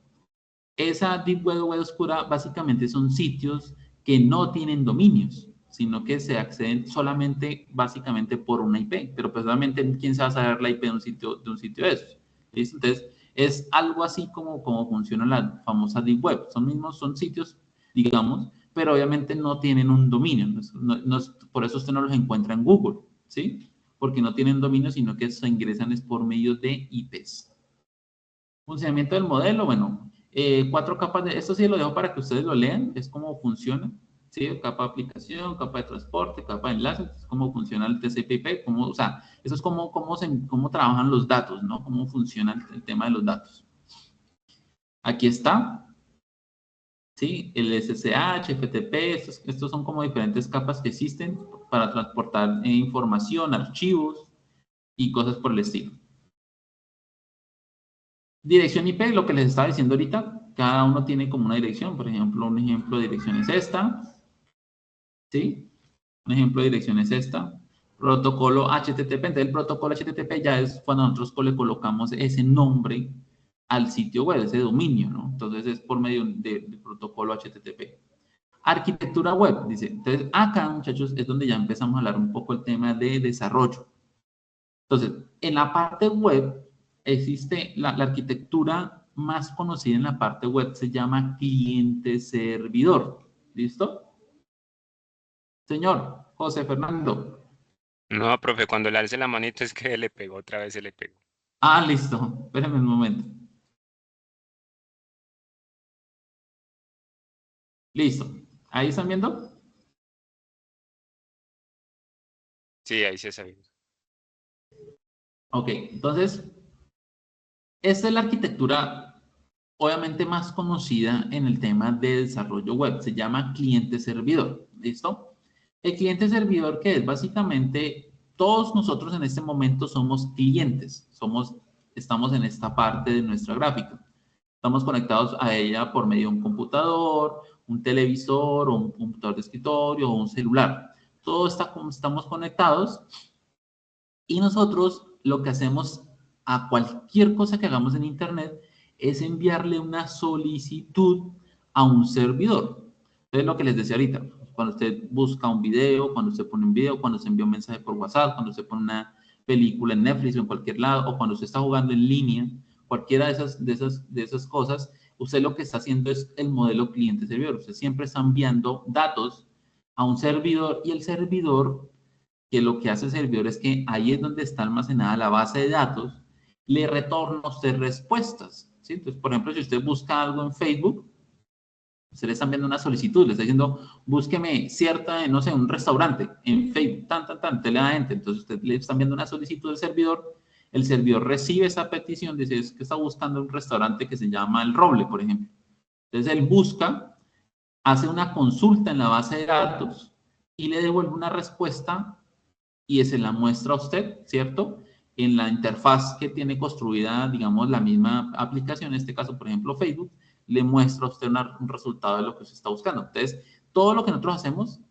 Esa Deep Web oscura básicamente son sitios que no tienen dominios, sino que se acceden solamente básicamente por una IP, pero pues obviamente quién se va a saber la IP de un sitio de esos. ¿Listo? Entonces, es algo así como funciona la famosa Deep Web. Son sitios, digamos, pero obviamente no tienen un dominio. Por eso usted no los encuentra en Google, ¿sí? Porque no tienen dominio, sino que se ingresan es por medio de IPs. Funcionamiento del modelo, bueno, 4 capas esto sí lo dejo para que ustedes lo lean, es cómo funciona, ¿sí? Capa de aplicación, capa de transporte, capa de enlace, cómo funciona el TCP/IP, o sea, eso es cómo trabajan los datos, ¿no? Cómo funciona el tema de los datos. Aquí está, ¿sí? El SSH, FTP, estos son como diferentes capas que existen para transportar información, archivos y cosas por el estilo. Dirección IP, lo que les estaba diciendo ahorita, cada uno tiene como una dirección. Por ejemplo, un ejemplo de dirección es esta, ¿sí? Un ejemplo de dirección es esta. Protocolo HTTP, entonces el protocolo HTTP ya es cuando nosotros le colocamos ese nombre al sitio web, ese dominio, ¿no? Entonces es por medio del protocolo HTTP. Arquitectura web, dice. Entonces acá, muchachos, es donde ya empezamos a hablar un poco el tema de desarrollo. Entonces, en la parte web existe la arquitectura más conocida en la parte web, se llama cliente-servidor. ¿Listo? Señor José Fernando. No, profe, cuando le alce la manito es que le pegó, otra vez se le pegó. Ah, listo. Espérenme un momento. Listo. ¿Ahí están viendo? Sí, ahí se sabía. Ok, entonces, esta es la arquitectura obviamente más conocida en el tema de desarrollo web. Se llama cliente-servidor. ¿Listo? El cliente-servidor, que es básicamente, todos nosotros en este momento somos clientes. Estamos en esta parte de nuestra gráfica. Estamos conectados a ella por medio de un computador, un televisor, o un computador de escritorio o un celular. Estamos conectados y nosotros lo que hacemos a cualquier cosa que hagamos en Internet es enviarle una solicitud a un servidor. Entonces, lo que les decía ahorita, cuando usted busca un video, cuando usted pone un video, cuando se envía un mensaje por WhatsApp, cuando usted pone una película en Netflix o en cualquier lado, o cuando usted está jugando en línea, cualquiera de esas cosas, usted lo que está haciendo es el modelo cliente-servidor. Usted siempre está enviando datos a un servidor y el servidor, que lo que hace el servidor es que ahí es donde está almacenada la base de datos, le retorna a usted respuestas, ¿sí? Entonces, por ejemplo, si usted busca algo en Facebook, usted le está enviando una solicitud, le está diciendo, búsqueme cierta, no sé, un restaurante en Facebook, usted le da enter, entonces usted le está enviando una solicitud al servidor, el servidor recibe esa petición, dice, es que está buscando un restaurante que se llama El Roble, por ejemplo. Entonces, él busca, hace una consulta en la base de datos y le devuelve una respuesta y se la muestra a usted, ¿cierto? En la interfaz que tiene construida, digamos, la misma aplicación, en este caso, por ejemplo, Facebook, le muestra a usted un resultado de lo que usted está buscando. Entonces, todo lo que nosotros hacemos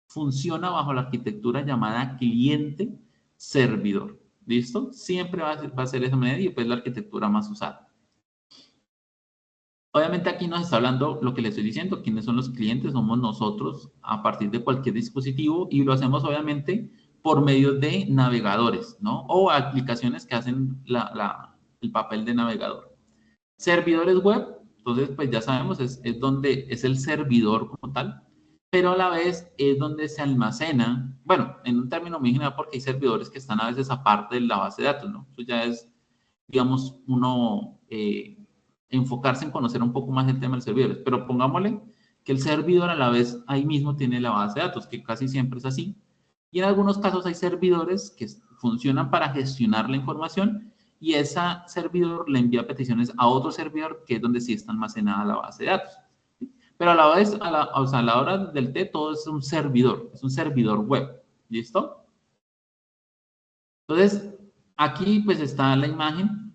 funciona bajo la arquitectura llamada cliente-servidor. ¿Listo? Siempre va a ser de esa manera y pues la arquitectura más usada. Obviamente aquí nos está hablando lo que le estoy diciendo, quiénes son los clientes, somos nosotros a partir de cualquier dispositivo y lo hacemos obviamente por medio de navegadores, ¿no? O aplicaciones que hacen el papel de navegador. Servidores web, entonces pues ya sabemos, es donde es el servidor como tal, pero a la vez es donde se almacena, bueno, en un término muy general porque hay servidores que están a veces aparte de la base de datos, ¿no? Eso ya es, digamos, uno enfocarse en conocer un poco más el tema de los servidores, pero pongámosle que el servidor a la vez ahí mismo tiene la base de datos, que casi siempre es así, y en algunos casos hay servidores que funcionan para gestionar la información y ese servidor le envía peticiones a otro servidor que es donde sí está almacenada la base de datos. Pero a la vez, o sea, a la hora del té, todo es un servidor web. ¿Listo? Entonces, aquí pues está la imagen,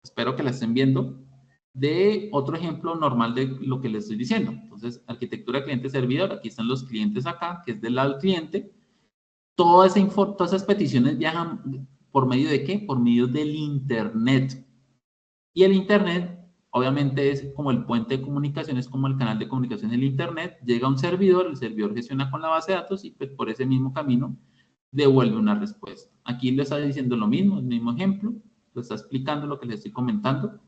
espero que la estén viendo, de otro ejemplo normal de lo que les estoy diciendo. Entonces, arquitectura cliente-servidor, aquí están los clientes acá, que es del lado del cliente. Todas esas peticiones viajan por medio de ¿qué? Por medio del Internet. Y el Internet, obviamente, es como el puente de comunicación, es como el canal de comunicación del Internet. Llega a un servidor, el servidor gestiona con la base de datos y pues, por ese mismo camino devuelve una respuesta. Aquí le está diciendo lo mismo, el mismo ejemplo, lo está explicando lo que le estoy comentando.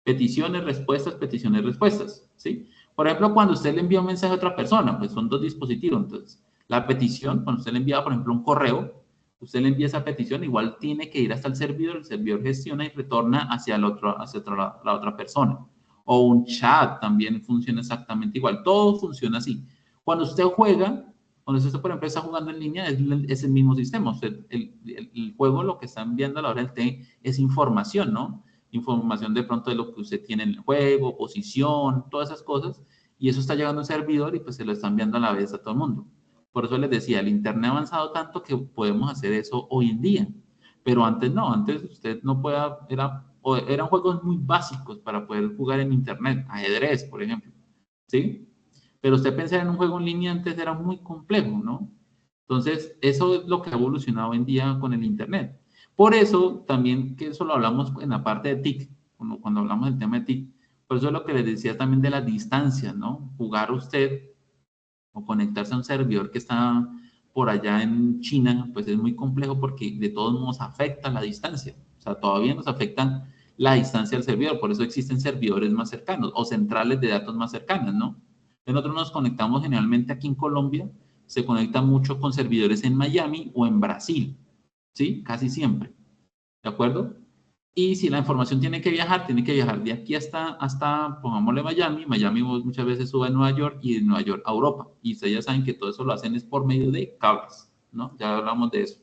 Peticiones, respuestas, ¿sí? Por ejemplo, cuando usted le envía un mensaje a otra persona, pues son dos dispositivos, entonces la petición, cuando usted le envía, por ejemplo, un correo, usted le envía esa petición, igual tiene que ir hasta el servidor gestiona y retorna hacia la otra persona. O un chat también funciona exactamente igual, todo funciona así. Cuando usted juega, cuando usted, por ejemplo, está jugando en línea, es el mismo sistema. Usted, el juego lo que está enviando a la hora del té es información, ¿no? Información de pronto de lo que usted tiene en el juego, posición, todas esas cosas, y eso está llegando a un servidor y pues se lo está enviando a la vez a todo el mundo. Por eso les decía, el Internet ha avanzado tanto que podemos hacer eso hoy en día, pero antes no, antes usted no podía, eran juegos muy básicos para poder jugar en Internet, ajedrez, por ejemplo, ¿sí? Pero usted pensar en un juego en línea antes era muy complejo, ¿no? Entonces, eso es lo que ha evolucionado hoy en día con el Internet. Por eso, también, que eso lo hablamos en la parte de TIC, cuando hablamos del tema de TIC, por eso es lo que les decía también de las distancias, ¿no? Jugar usted o conectarse a un servidor que está por allá en China, pues es muy complejo porque de todos modos afecta la distancia. O sea, todavía nos afectan la distancia del servidor, por eso existen servidores más cercanos o centrales de datos más cercanas, ¿no? Nosotros nos conectamos generalmente aquí en Colombia, se conecta mucho con servidores en Miami o en Brasil, ¿sí? Casi siempre, ¿de acuerdo? Y si la información tiene que viajar de aquí hasta pongámosle Miami. Miami muchas veces sube a Nueva York y de Nueva York a Europa. Y ustedes ya saben que todo eso lo hacen es por medio de cables, ¿no? Ya hablamos de eso.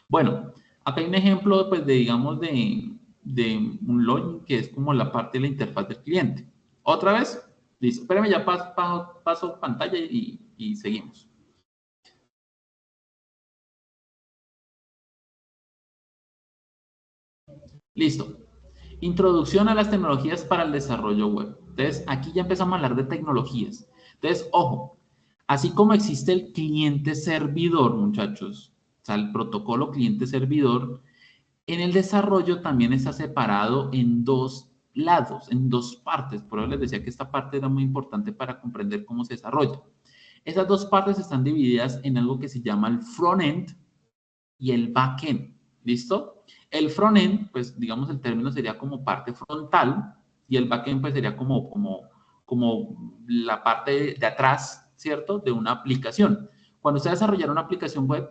Bueno, acá hay un ejemplo, pues, digamos, de un login que es como la parte de la interfaz del cliente. Otra vez, listo. Espérame, ya paso pantalla y seguimos. Listo. Introducción a las tecnologías para el desarrollo web. Entonces, aquí ya empezamos a hablar de tecnologías. Entonces, ojo, así como existe el cliente-servidor, muchachos, o sea, el protocolo cliente-servidor, en el desarrollo también está separado en dos lados, en dos partes. Por eso les decía que esta parte era muy importante para comprender cómo se desarrolla. Esas dos partes están divididas en algo que se llama el front-end y el back-end. ¿Listo? El front-end, pues digamos el término sería como parte frontal y el back-end pues sería como la parte de atrás, ¿cierto? De una aplicación. Cuando usted desarrolla una aplicación web,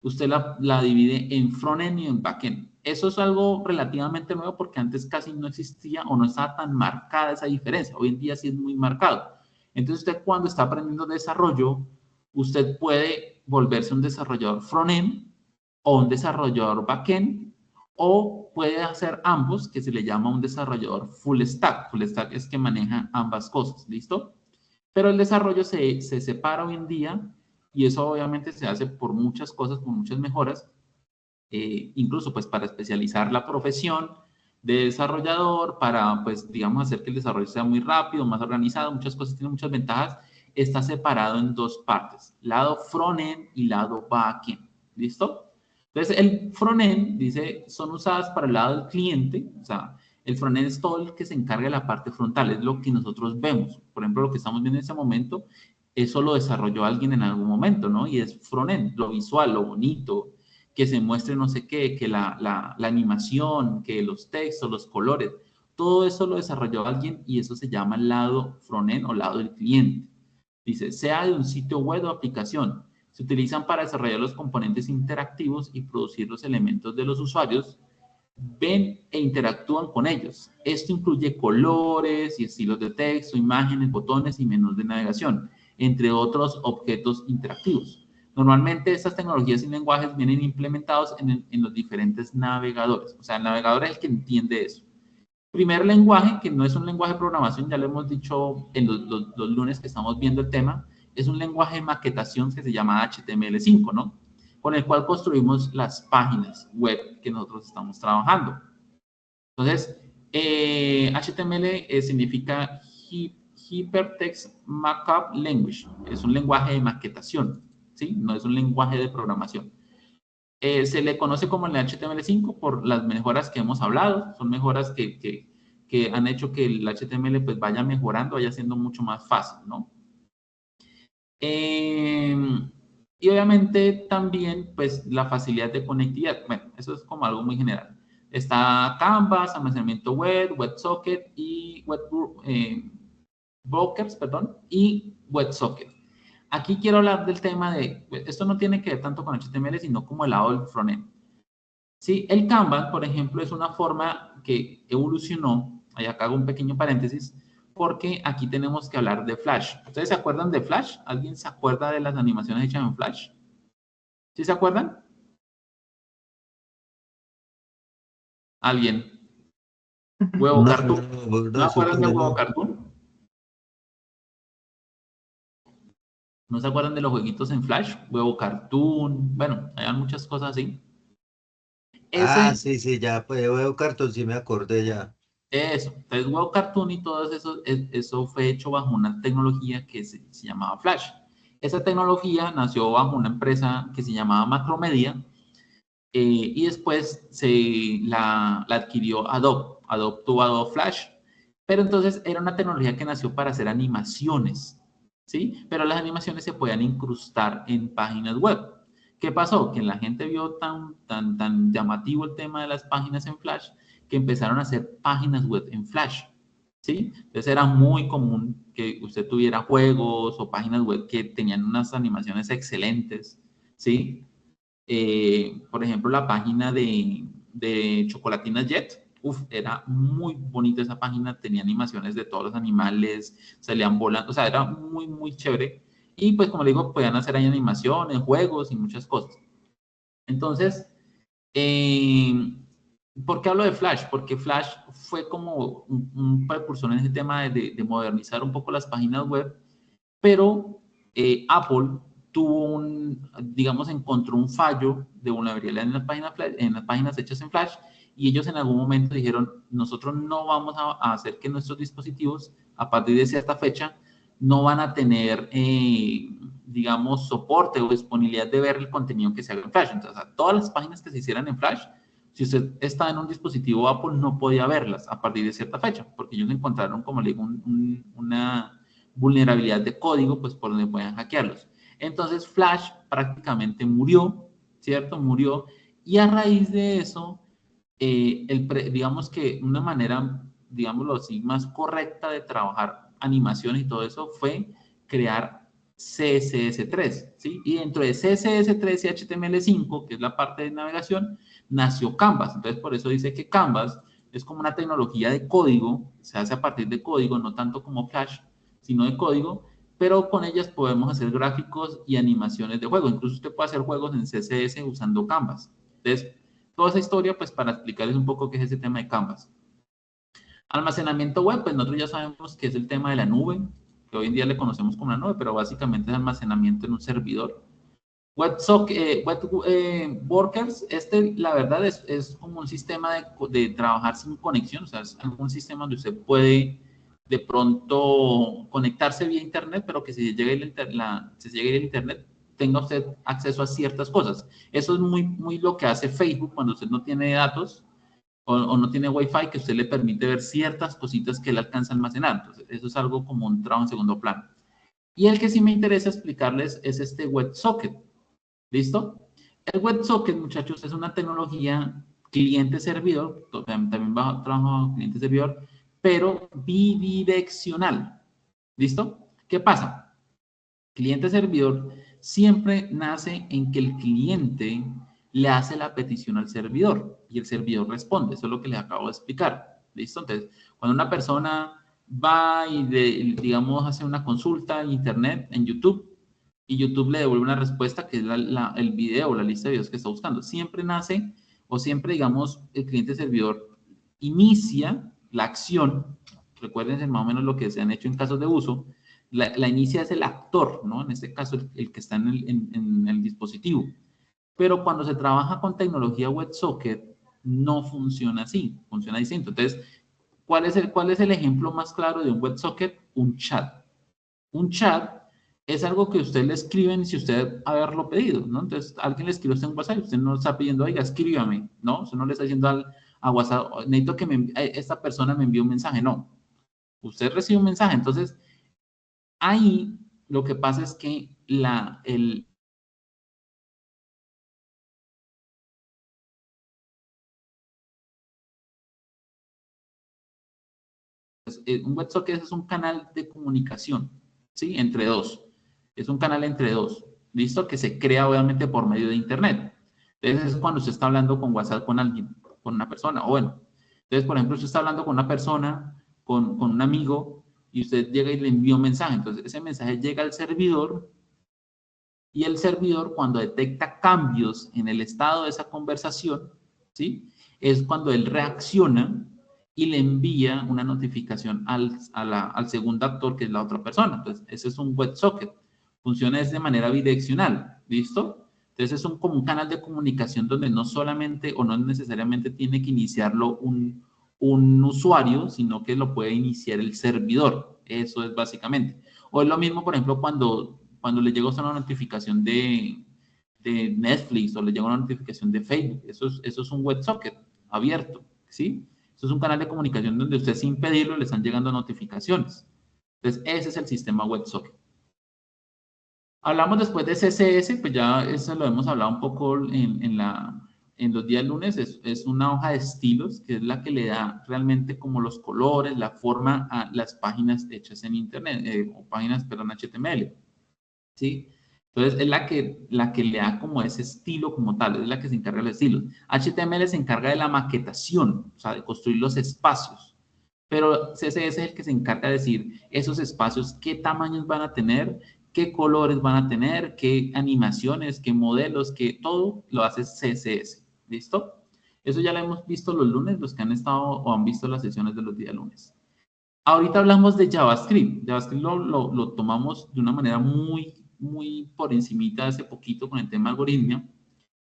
usted la divide en front-end y en back-end. Eso es algo relativamente nuevo porque antes casi no existía o no estaba tan marcada esa diferencia. Hoy en día sí es muy marcado. Entonces usted cuando está aprendiendo desarrollo, usted puede volverse un desarrollador front-end o un desarrollador backend, o puede hacer ambos, que se le llama un desarrollador full stack. Full stack es que maneja ambas cosas, ¿listo? Pero el desarrollo se separa hoy en día y eso obviamente se hace por muchas cosas, por muchas mejoras, incluso pues para especializar la profesión de desarrollador, para pues digamos hacer que el desarrollo sea muy rápido, más organizado, muchas cosas, tiene muchas ventajas. Está separado en dos partes, lado frontend y lado backend, ¿listo? Entonces, el frontend, dice, son usadas para el lado del cliente, o sea, el frontend es todo el que se encarga de la parte frontal, es lo que nosotros vemos. Por ejemplo, lo que estamos viendo en este momento, eso lo desarrolló alguien en algún momento, ¿no? Y es frontend, lo visual, lo bonito, que se muestre no sé qué, que la animación, que los textos, los colores, todo eso lo desarrolló alguien y eso se llama el lado frontend o lado del cliente. Dice, sea de un sitio web o aplicación, se utilizan para desarrollar los componentes interactivos y producir los elementos de los usuarios, ven e interactúan con ellos. Esto incluye colores y estilos de texto, imágenes, botones y menús de navegación, entre otros objetos interactivos. Normalmente estas tecnologías y lenguajes vienen implementados en los diferentes navegadores. O sea, el navegador es el que entiende eso. Primer lenguaje, que no es un lenguaje de programación, ya lo hemos dicho en los lunes que estamos viendo el tema, es un lenguaje de maquetación que se llama HTML5, ¿no? Con el cual construimos las páginas web que nosotros estamos trabajando. Entonces, HTML significa Hypertext Markup Language. Es un lenguaje de maquetación, ¿sí? No es un lenguaje de programación. Se le conoce como el HTML5 por las mejoras que hemos hablado. Son mejoras que han hecho que el HTML pues vaya mejorando, vaya siendo mucho más fácil, ¿no? Y obviamente también pues la facilidad de conectividad. Bueno, eso es como algo muy general. Está Canvas, almacenamiento web, WebSocket y Brokers, perdón, y WebSocket. Aquí quiero hablar del tema de, esto no tiene que ver tanto con HTML, sino como el lado del frontend. Sí, el Canvas, por ejemplo, es una forma que evolucionó, ahí acá hago un pequeño paréntesis, porque aquí tenemos que hablar de Flash. ¿Ustedes se acuerdan de Flash? ¿Alguien se acuerda de las animaciones hechas en Flash? ¿Sí se acuerdan? ¿Alguien? ¿Huevo Cartoon? ¿No se acuerdan de Huevo Cartoon? ¿No se acuerdan de los jueguitos en Flash? Huevo Cartoon, bueno, hay muchas cosas así. Sí, ya, pues veo cartón, sí me acordé ya. Eso, entonces Huevo Cartoon y todo eso, eso fue hecho bajo una tecnología que se llamaba Flash. Esa tecnología nació bajo una empresa que se llamaba Macromedia y después la adquirió Adobe. Adobe tuvo Adobe Flash, pero entonces era una tecnología que nació para hacer animaciones, ¿sí? Pero las animaciones se podían incrustar en páginas web. ¿Qué pasó? Que la gente vio tan llamativo el tema de las páginas en Flash que empezaron a hacer páginas web en Flash. ¿sí? Entonces era muy común que usted tuviera juegos o páginas web que tenían unas animaciones excelentes, ¿sí? Por ejemplo, la página de Chocolatina Jet, era muy bonita esa página, tenía animaciones de todos los animales, salían volando, o sea, era muy, muy chévere. Y pues como le digo, podían hacer ahí animaciones, juegos y muchas cosas. Entonces, eh, ¿por qué hablo de Flash? Porque Flash fue como un precursor en ese tema de modernizar un poco las páginas web, pero Apple tuvo digamos, encontró un fallo de vulnerabilidad en las páginas hechas en Flash, y ellos en algún momento dijeron, nosotros no vamos a hacer que nuestros dispositivos, a partir de cierta fecha, no van a tener, digamos, soporte o disponibilidad de ver el contenido que se haga en Flash. Entonces, todas las páginas que se hicieran en Flash, si usted estaba en un dispositivo Apple, no podía verlas a partir de cierta fecha, porque ellos encontraron, como le digo, una vulnerabilidad de código, pues por donde puedan hackearlos. Entonces Flash prácticamente murió, ¿cierto? Murió. Y a raíz de eso, digamos que una manera, digámoslo así, más correcta de trabajar animaciones y todo eso fue crear CSS3, ¿sí? Y dentro de CSS3 y HTML5, que es la parte de navegación, nació Canvas. Entonces, por eso dice que Canvas es como una tecnología de código, se hace a partir de código, no tanto como Flash, sino de código, pero con ellas podemos hacer gráficos y animaciones de juego. Incluso usted puede hacer juegos en CSS usando Canvas. Entonces, toda esa historia, pues para explicarles un poco qué es ese tema de Canvas. Almacenamiento web, pues nosotros ya sabemos que es el tema de la nube, que hoy en día le conocemos como la nube, pero básicamente es almacenamiento en un servidor. Workers, la verdad es como un sistema de trabajar sin conexión, o sea, es algún sistema donde usted puede de pronto conectarse vía internet, pero que si llegue el internet tenga usted acceso a ciertas cosas. Eso es muy lo que hace Facebook cuando usted no tiene datos o no tiene Wi-Fi, que usted le permite ver ciertas cositas que él alcanza a almacenar. Entonces, eso es algo como un trabajo en segundo plano. Y el que sí me interesa explicarles es este WebSocket. ¿Listo? El WebSocket, muchachos, es una tecnología cliente-servidor, también trabajo cliente-servidor, pero bidireccional. ¿Listo? ¿Qué pasa? Cliente-servidor siempre nace en que el cliente le hace la petición al servidor y el servidor responde. Eso es lo que les acabo de explicar. ¿Listo? Entonces, cuando una persona va y, digamos, hace una consulta en internet, en YouTube, y YouTube le devuelve una respuesta que es el video o la lista de videos que está buscando. Siempre nace, o siempre, digamos, el cliente-servidor inicia la acción. Recuérdense más o menos lo que se han hecho en casos de uso. La inicia es el actor, ¿no? En este caso, el que está en el dispositivo. Pero cuando se trabaja con tecnología WebSocket, no funciona así, funciona distinto. Entonces, ¿cuál es el ejemplo más claro de un WebSocket? Un chat. Un chat es algo que usted le escriben si usted haberlo pedido, ¿no? Entonces, alguien le escribe a usted en WhatsApp y usted no está pidiendo, oiga, escríbame, ¿no? Usted no le está diciendo a WhatsApp, necesito que esta persona me envíe un mensaje, no. Usted recibe un mensaje, entonces, ahí lo que pasa es que un WebSocket es un canal de comunicación, ¿sí? Entre dos. Es un canal entre dos, ¿listo? Que se crea obviamente por medio de Internet. Entonces es cuando usted está hablando con WhatsApp con alguien, con una persona, o bueno. Entonces, por ejemplo, usted está hablando con una persona, con un amigo, y usted llega y le envía un mensaje. Entonces, ese mensaje llega al servidor, y el servidor, cuando detecta cambios en el estado de esa conversación, ¿sí? Es cuando él reacciona y le envía una notificación al segundo actor, que es la otra persona. Entonces, ese es un WebSocket. Funciona de manera bidireccional, ¿listo? Entonces, es como un canal de comunicación donde no solamente o no necesariamente tiene que iniciarlo un usuario, sino que lo puede iniciar el servidor. Eso es básicamente. O es lo mismo, por ejemplo, cuando le llega una notificación de Netflix o le llega una notificación de Facebook. Eso es un WebSocket abierto, ¿sí? Eso es un canal de comunicación donde usted sin pedirlo le están llegando notificaciones. Entonces, ese es el sistema WebSocket. Hablamos después de CSS, pues ya eso lo hemos hablado un poco en los días lunes es una hoja de estilos que es la que le da realmente como los colores, la forma a las páginas hechas en Internet, o páginas, perdón, HTML, ¿sí? Entonces, es la que le da como ese estilo como tal, es la que se encarga de los estilos. HTML se encarga de la maquetación, o sea, de construir los espacios. Pero CSS es el que se encarga de decir esos espacios, qué tamaños van a tener, qué colores van a tener, qué animaciones, qué modelos, qué todo lo hace CSS. ¿Listo? Eso ya lo hemos visto los lunes, los que han estado o han visto las sesiones de los días lunes. Ahorita hablamos de JavaScript. JavaScript lo tomamos de una manera muy por encimita hace poquito con el tema algoritmia.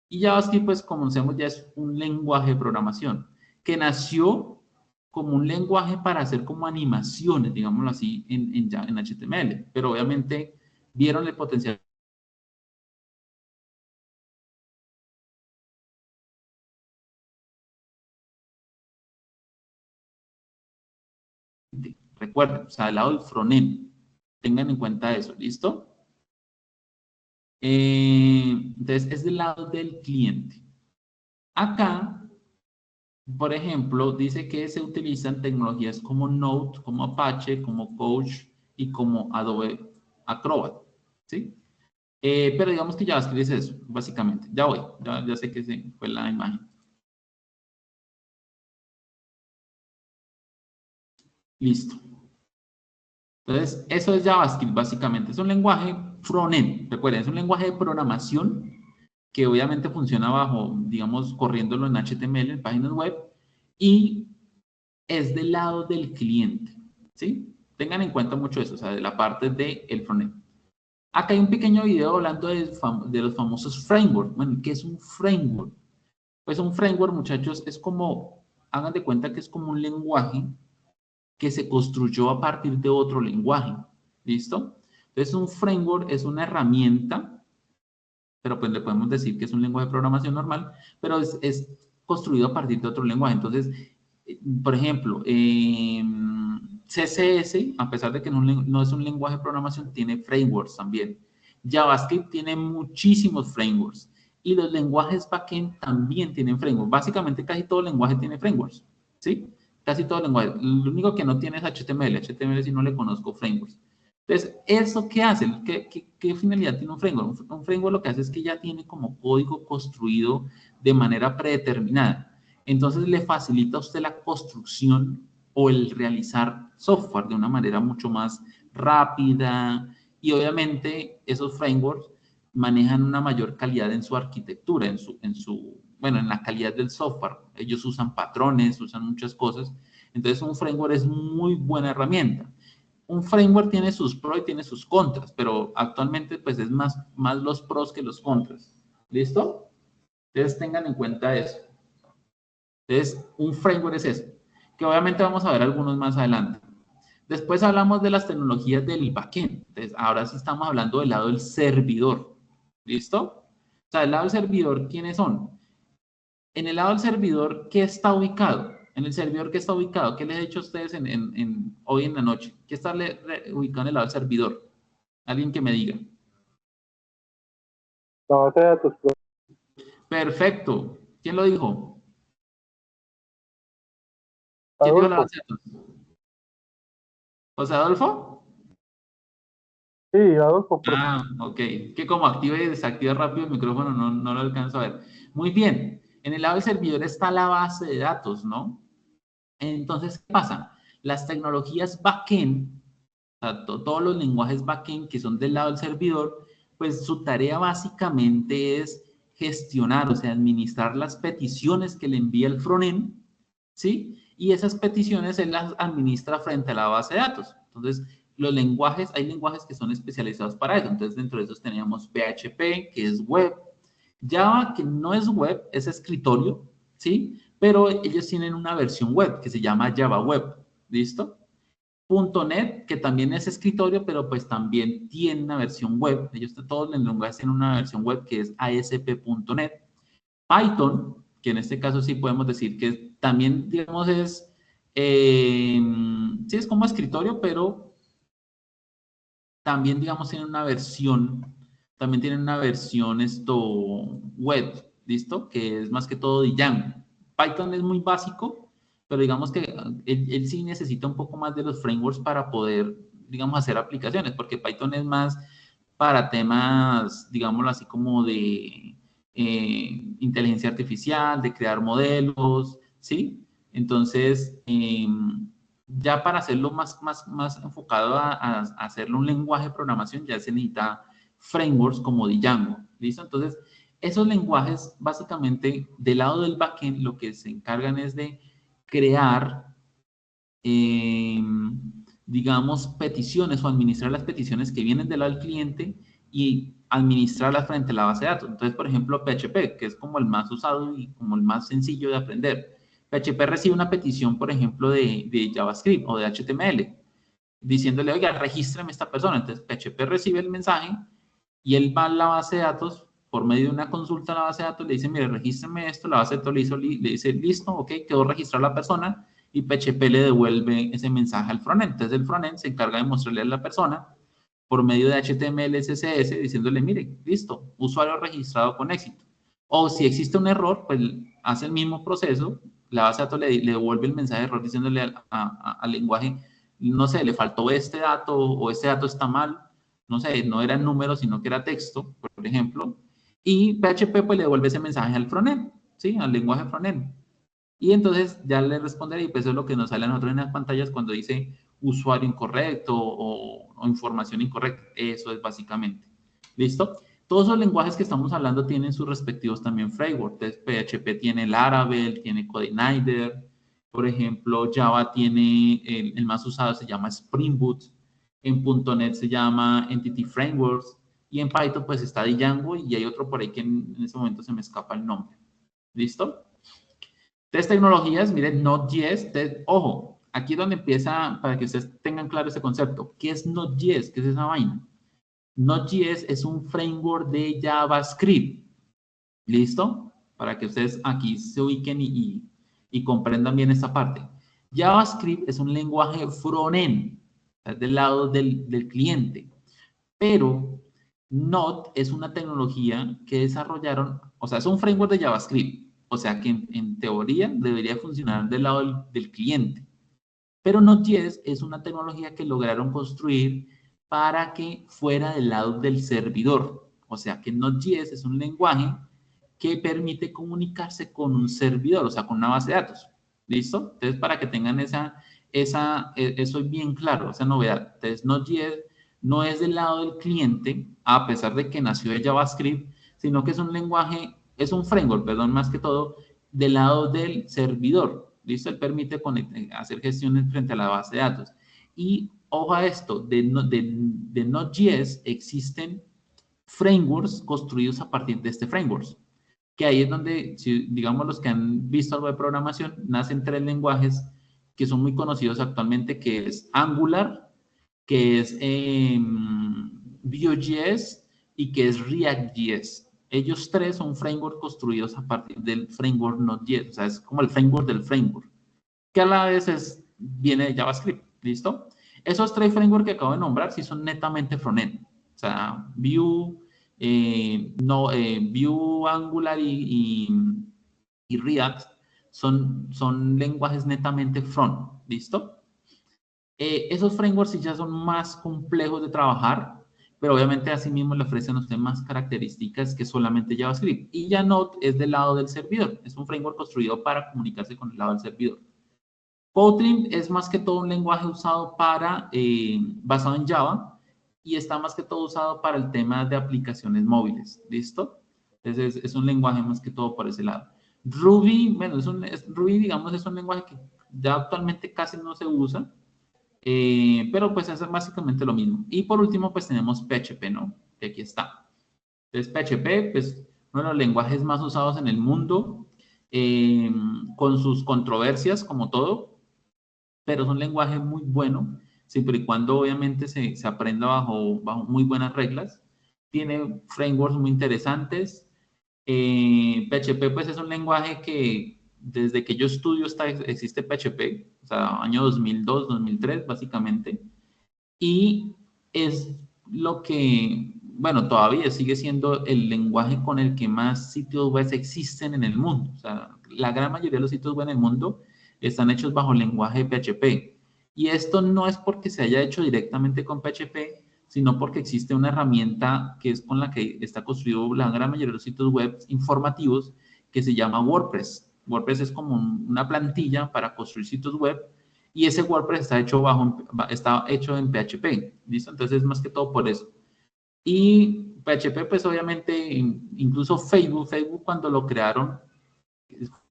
Y JavaScript, pues como conocemos, ya es un lenguaje de programación que nació como un lenguaje para hacer como animaciones, digámoslo así, en HTML. Pero obviamente vieron el potencial. Recuerden, o sea, al lado del frontend. Tengan en cuenta eso, ¿listo? Entonces, es del lado del cliente. Acá, por ejemplo, dice que se utilizan tecnologías como Node, como Apache, como Coach y como Adobe Acrobat, ¿sí? Pero digamos que JavaScript es eso, básicamente. Ya voy, ya sé que se fue la imagen. Listo. Entonces, eso es JavaScript, básicamente. Es un lenguaje frontend, recuerden, es un lenguaje de programación que obviamente funciona bajo, digamos, corriéndolo en HTML, en páginas web, y es del lado del cliente, ¿sí? Tengan en cuenta mucho eso, o sea, de la parte del frontend. Acá hay un pequeño video hablando de los famosos frameworks. Bueno, ¿qué es un framework? Pues un framework, muchachos, es como, hagan de cuenta que es como un lenguaje que se construyó a partir de otro lenguaje, ¿listo? Entonces, un framework es una herramienta, pero pues le podemos decir que es un lenguaje de programación normal, pero es construido a partir de otro lenguaje. Entonces, por ejemplo, CSS, a pesar de que no es un lenguaje de programación, tiene frameworks también. JavaScript tiene muchísimos frameworks y los lenguajes backend también tienen frameworks. Básicamente casi todo lenguaje tiene frameworks, ¿sí? Casi todo lenguaje. Lo único que no tiene es HTML. HTML si no le conozco frameworks. Entonces, ¿eso qué hace? ¿Qué finalidad tiene un framework? Un framework lo que hace es que ya tiene como código construido de manera predeterminada. Entonces, le facilita a usted la construcción o el realizar software de una manera mucho más rápida y obviamente esos frameworks manejan una mayor calidad en su arquitectura, bueno, en la calidad del software. Ellos usan patrones, usan muchas cosas. Entonces, un framework es muy buena herramienta. Un framework tiene sus pros y tiene sus contras, pero actualmente pues es más los pros que los contras. ¿Listo? Entonces tengan en cuenta eso. Entonces, un framework es eso, que obviamente vamos a ver algunos más adelante. Después hablamos de las tecnologías del backend. Entonces, ahora sí estamos hablando del lado del servidor. ¿Listo? O sea, del lado del servidor, ¿quiénes son? En el lado del servidor, ¿qué está ubicado? En el servidor, ¿qué está ubicado? ¿Qué les he dicho a ustedes hoy en la noche? ¿Qué está ubicado en el lado del servidor? Alguien que me diga. La base de datos. Perfecto. ¿Quién lo dijo? ¿Quién dijo la Adolfo. base de datos? ¿José Adolfo? Sí, Adolfo. Ah, ok. Que como activa y desactiva rápido el micrófono, no lo alcanzo a ver. Muy bien. En el lado del servidor está la base de datos, ¿no? Entonces, ¿qué pasa? Las tecnologías backend, o sea, todos los lenguajes backend que son del lado del servidor, pues su tarea básicamente es gestionar, o sea, administrar las peticiones que le envía el frontend, ¿sí? Y esas peticiones él las administra frente a la base de datos. Entonces, hay lenguajes que son especializados para eso. Entonces, dentro de esos teníamos PHP, que es web, Java, que no es web, es escritorio, ¿sí? Pero ellos tienen una versión web que se llama Java Web, ¿listo? .NET, que también es escritorio, pero pues también tiene una versión web. Ellos todos los lenguajes tienen una versión web que es ASP.NET. Python, que en este caso sí podemos decir que también, digamos, sí es como escritorio, pero también, digamos, tiene una versión web, ¿listo? Que es más que todo Django. Python es muy básico, pero digamos que él sí necesita un poco más de los frameworks para poder, digamos, hacer aplicaciones, porque Python es más para temas, digámoslo así, como de inteligencia artificial, de crear modelos, ¿sí? Entonces, ya para hacerlo más enfocado a hacerlo un lenguaje de programación, ya se necesita frameworks como Django, ¿listo? Entonces, esos lenguajes, básicamente, del lado del backend, lo que se encargan es de crear, digamos, peticiones o administrar las peticiones que vienen del lado del cliente y administrarlas frente a la base de datos. Entonces, por ejemplo, PHP, que es como el más usado y como el más sencillo de aprender. PHP recibe una petición, por ejemplo, de JavaScript o de HTML, diciéndole, oiga, regístrame esta persona. Entonces, PHP recibe el mensaje y él va a la base de datos por medio de una consulta a la base de datos, le dice, mire, regístreme esto, la base de datos le dice, listo, ok, quedó registrada la persona, y PHP le devuelve ese mensaje al frontend. Entonces el frontend se encarga de mostrarle a la persona por medio de HTML, CSS, diciéndole, mire, listo, usuario registrado con éxito. O si existe un error, pues hace el mismo proceso, la base de datos le devuelve el mensaje de error diciéndole al lenguaje, no sé, le faltó este dato o este dato está mal, no sé, no era número, sino que era texto, por ejemplo, y PHP pues le devuelve ese mensaje al frontend, ¿sí? Al lenguaje frontend. Y entonces ya le responderé, y pues eso es lo que nos sale a nosotros en las pantallas cuando dice usuario incorrecto o información incorrecta. Eso es básicamente. ¿Listo? Todos los lenguajes que estamos hablando tienen sus respectivos también frameworks. Entonces, PHP tiene Laravel, tiene CodeIgniter. Por ejemplo, Java tiene, el más usado se llama Spring Boot. En .NET se llama Entity Frameworks. Y en Python pues está Django y hay otro por ahí que en ese momento se me escapa el nombre. ¿Listo? Tres tecnologías, miren, Node.js, ojo, aquí es donde empieza, para que ustedes tengan claro ese concepto. ¿Qué es Node.js? ¿Qué es esa vaina? Node.js es un framework de JavaScript. ¿Listo? Para que ustedes aquí se ubiquen y comprendan bien esta parte. JavaScript es un lenguaje front-end, del lado del cliente. Pero Node es una tecnología que desarrollaron, o sea, es un framework de JavaScript. O sea que en teoría debería funcionar del lado del cliente. Pero Node.js es una tecnología que lograron construir para que fuera del lado del servidor. O sea que Node.js es un lenguaje que permite comunicarse con un servidor, o sea, con una base de datos. ¿Listo? Entonces, para que tengan eso bien claro, esa novedad. Entonces, Node.js no es del lado del cliente, a pesar de que nació de JavaScript, sino que es un lenguaje, es un framework, perdón, más que todo, del lado del servidor. ¿Listo? Él permite hacer gestiones frente a la base de datos. Y ojo a esto, de Node.js existen frameworks construidos a partir de este framework. Que ahí es donde, si, digamos, los que han visto algo de programación, nacen tres lenguajes que son muy conocidos actualmente, que es Angular, que es Vue.js y que es React.js. Ellos tres son frameworks construidos a partir del framework Node.js, o sea, es como el framework del framework, que a la vez viene de JavaScript, ¿listo? Esos tres frameworks que acabo de nombrar sí son netamente frontend, o sea, Vue, Vue, Angular y React son lenguajes netamente front, ¿listo? Esos frameworks sí ya son más complejos de trabajar, pero obviamente así mismo le ofrecen a usted más características que solamente JavaScript. Y ya Node es del lado del servidor, es un framework construido para comunicarse con el lado del servidor. Kotlin es más que todo un lenguaje usado basado en Java y está más que todo usado para el tema de aplicaciones móviles, ¿listo? Entonces es un lenguaje más que todo por ese lado. Ruby, bueno, Ruby, digamos, es un lenguaje que ya actualmente casi no se usa, pero pues es básicamente lo mismo. Y por último, pues tenemos PHP, ¿no? Que aquí está. Entonces PHP, pues uno de los lenguajes más usados en el mundo, con sus controversias como todo, pero es un lenguaje muy bueno, siempre y cuando obviamente se aprenda bajo muy buenas reglas. Tiene frameworks muy interesantes. PHP pues es un lenguaje que desde que yo estudio existe PHP, o sea, año 2002, 2003 básicamente, y es lo que bueno, todavía sigue siendo el lenguaje con el que más sitios web existen en el mundo. O sea, la gran mayoría de los sitios web en el mundo están hechos bajo el lenguaje PHP. Y esto no es porque se haya hecho directamente con PHP, sino porque existe una herramienta que es con la que está construido la gran mayoría de los sitios web informativos, que se llama WordPress. WordPress es como una plantilla para construir sitios web, y ese WordPress está hecho en PHP, ¿listo? Entonces es más que todo por eso. Y PHP, pues obviamente, incluso Facebook cuando lo crearon,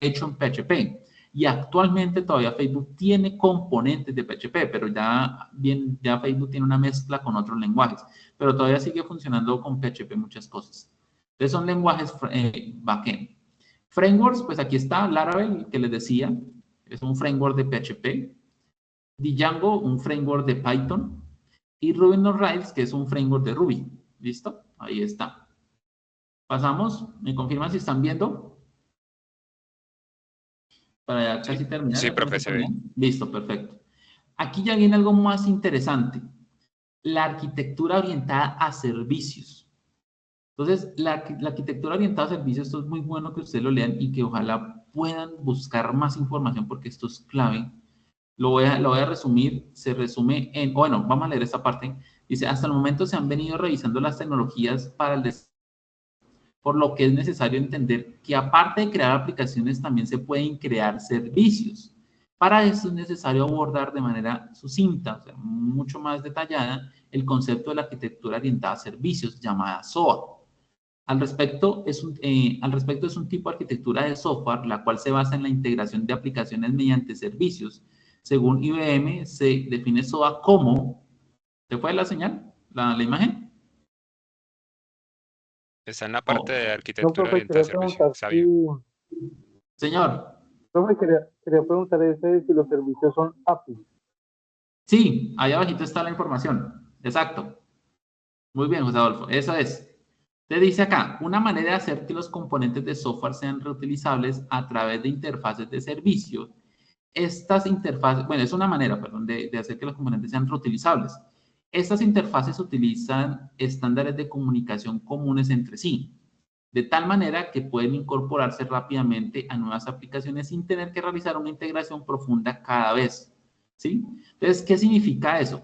hecho en PHP. Y actualmente todavía Facebook tiene componentes de PHP, pero ya Facebook tiene una mezcla con otros lenguajes, pero todavía sigue funcionando con PHP muchas cosas. Entonces son lenguajes backend. Frameworks, pues aquí está Laravel, que les decía, es un framework de PHP. Django, un framework de Python. Y Ruby on Rails, que es un framework de Ruby. ¿Listo? Ahí está. Pasamos. ¿Me confirman si están viendo? Para ya casi terminar. Sí, profe, se ve. Listo, perfecto. Aquí ya viene algo más interesante. La arquitectura orientada a servicios. Entonces, la arquitectura orientada a servicios, esto es muy bueno que ustedes lo lean y que ojalá puedan buscar más información porque esto es clave. Lo voy a resumir. Se resume en, bueno, vamos a leer esta parte. Dice, hasta el momento se han venido revisando las tecnologías para el desarrollo, por lo que es necesario entender que aparte de crear aplicaciones, también se pueden crear servicios. Para eso es necesario abordar de manera sucinta, o sea, mucho más detallada, el concepto de la arquitectura orientada a servicios, llamada SOA. Al respecto, es un tipo de arquitectura de software, la cual se basa en la integración de aplicaciones mediante servicios. Según IBM, se define SOA como... ¿Te fue la señal? ¿La imagen? Está en la parte de No, arquitectura profe, orientada a quería servicio. preguntar Sabio. Señor. profe, quería preguntar si los servicios son API. Sí, ahí abajito está la información. Exacto. Muy bien, José Adolfo. Eso es. Te dice acá, una manera de hacer que los componentes de software sean reutilizables a través de interfaces de servicio. Estas interfaces, bueno, es una manera, perdón, de hacer que los componentes sean reutilizables. Estas interfaces utilizan estándares de comunicación comunes entre sí, de tal manera que pueden incorporarse rápidamente a nuevas aplicaciones sin tener que realizar una integración profunda cada vez. ¿Sí? Entonces, ¿qué significa eso?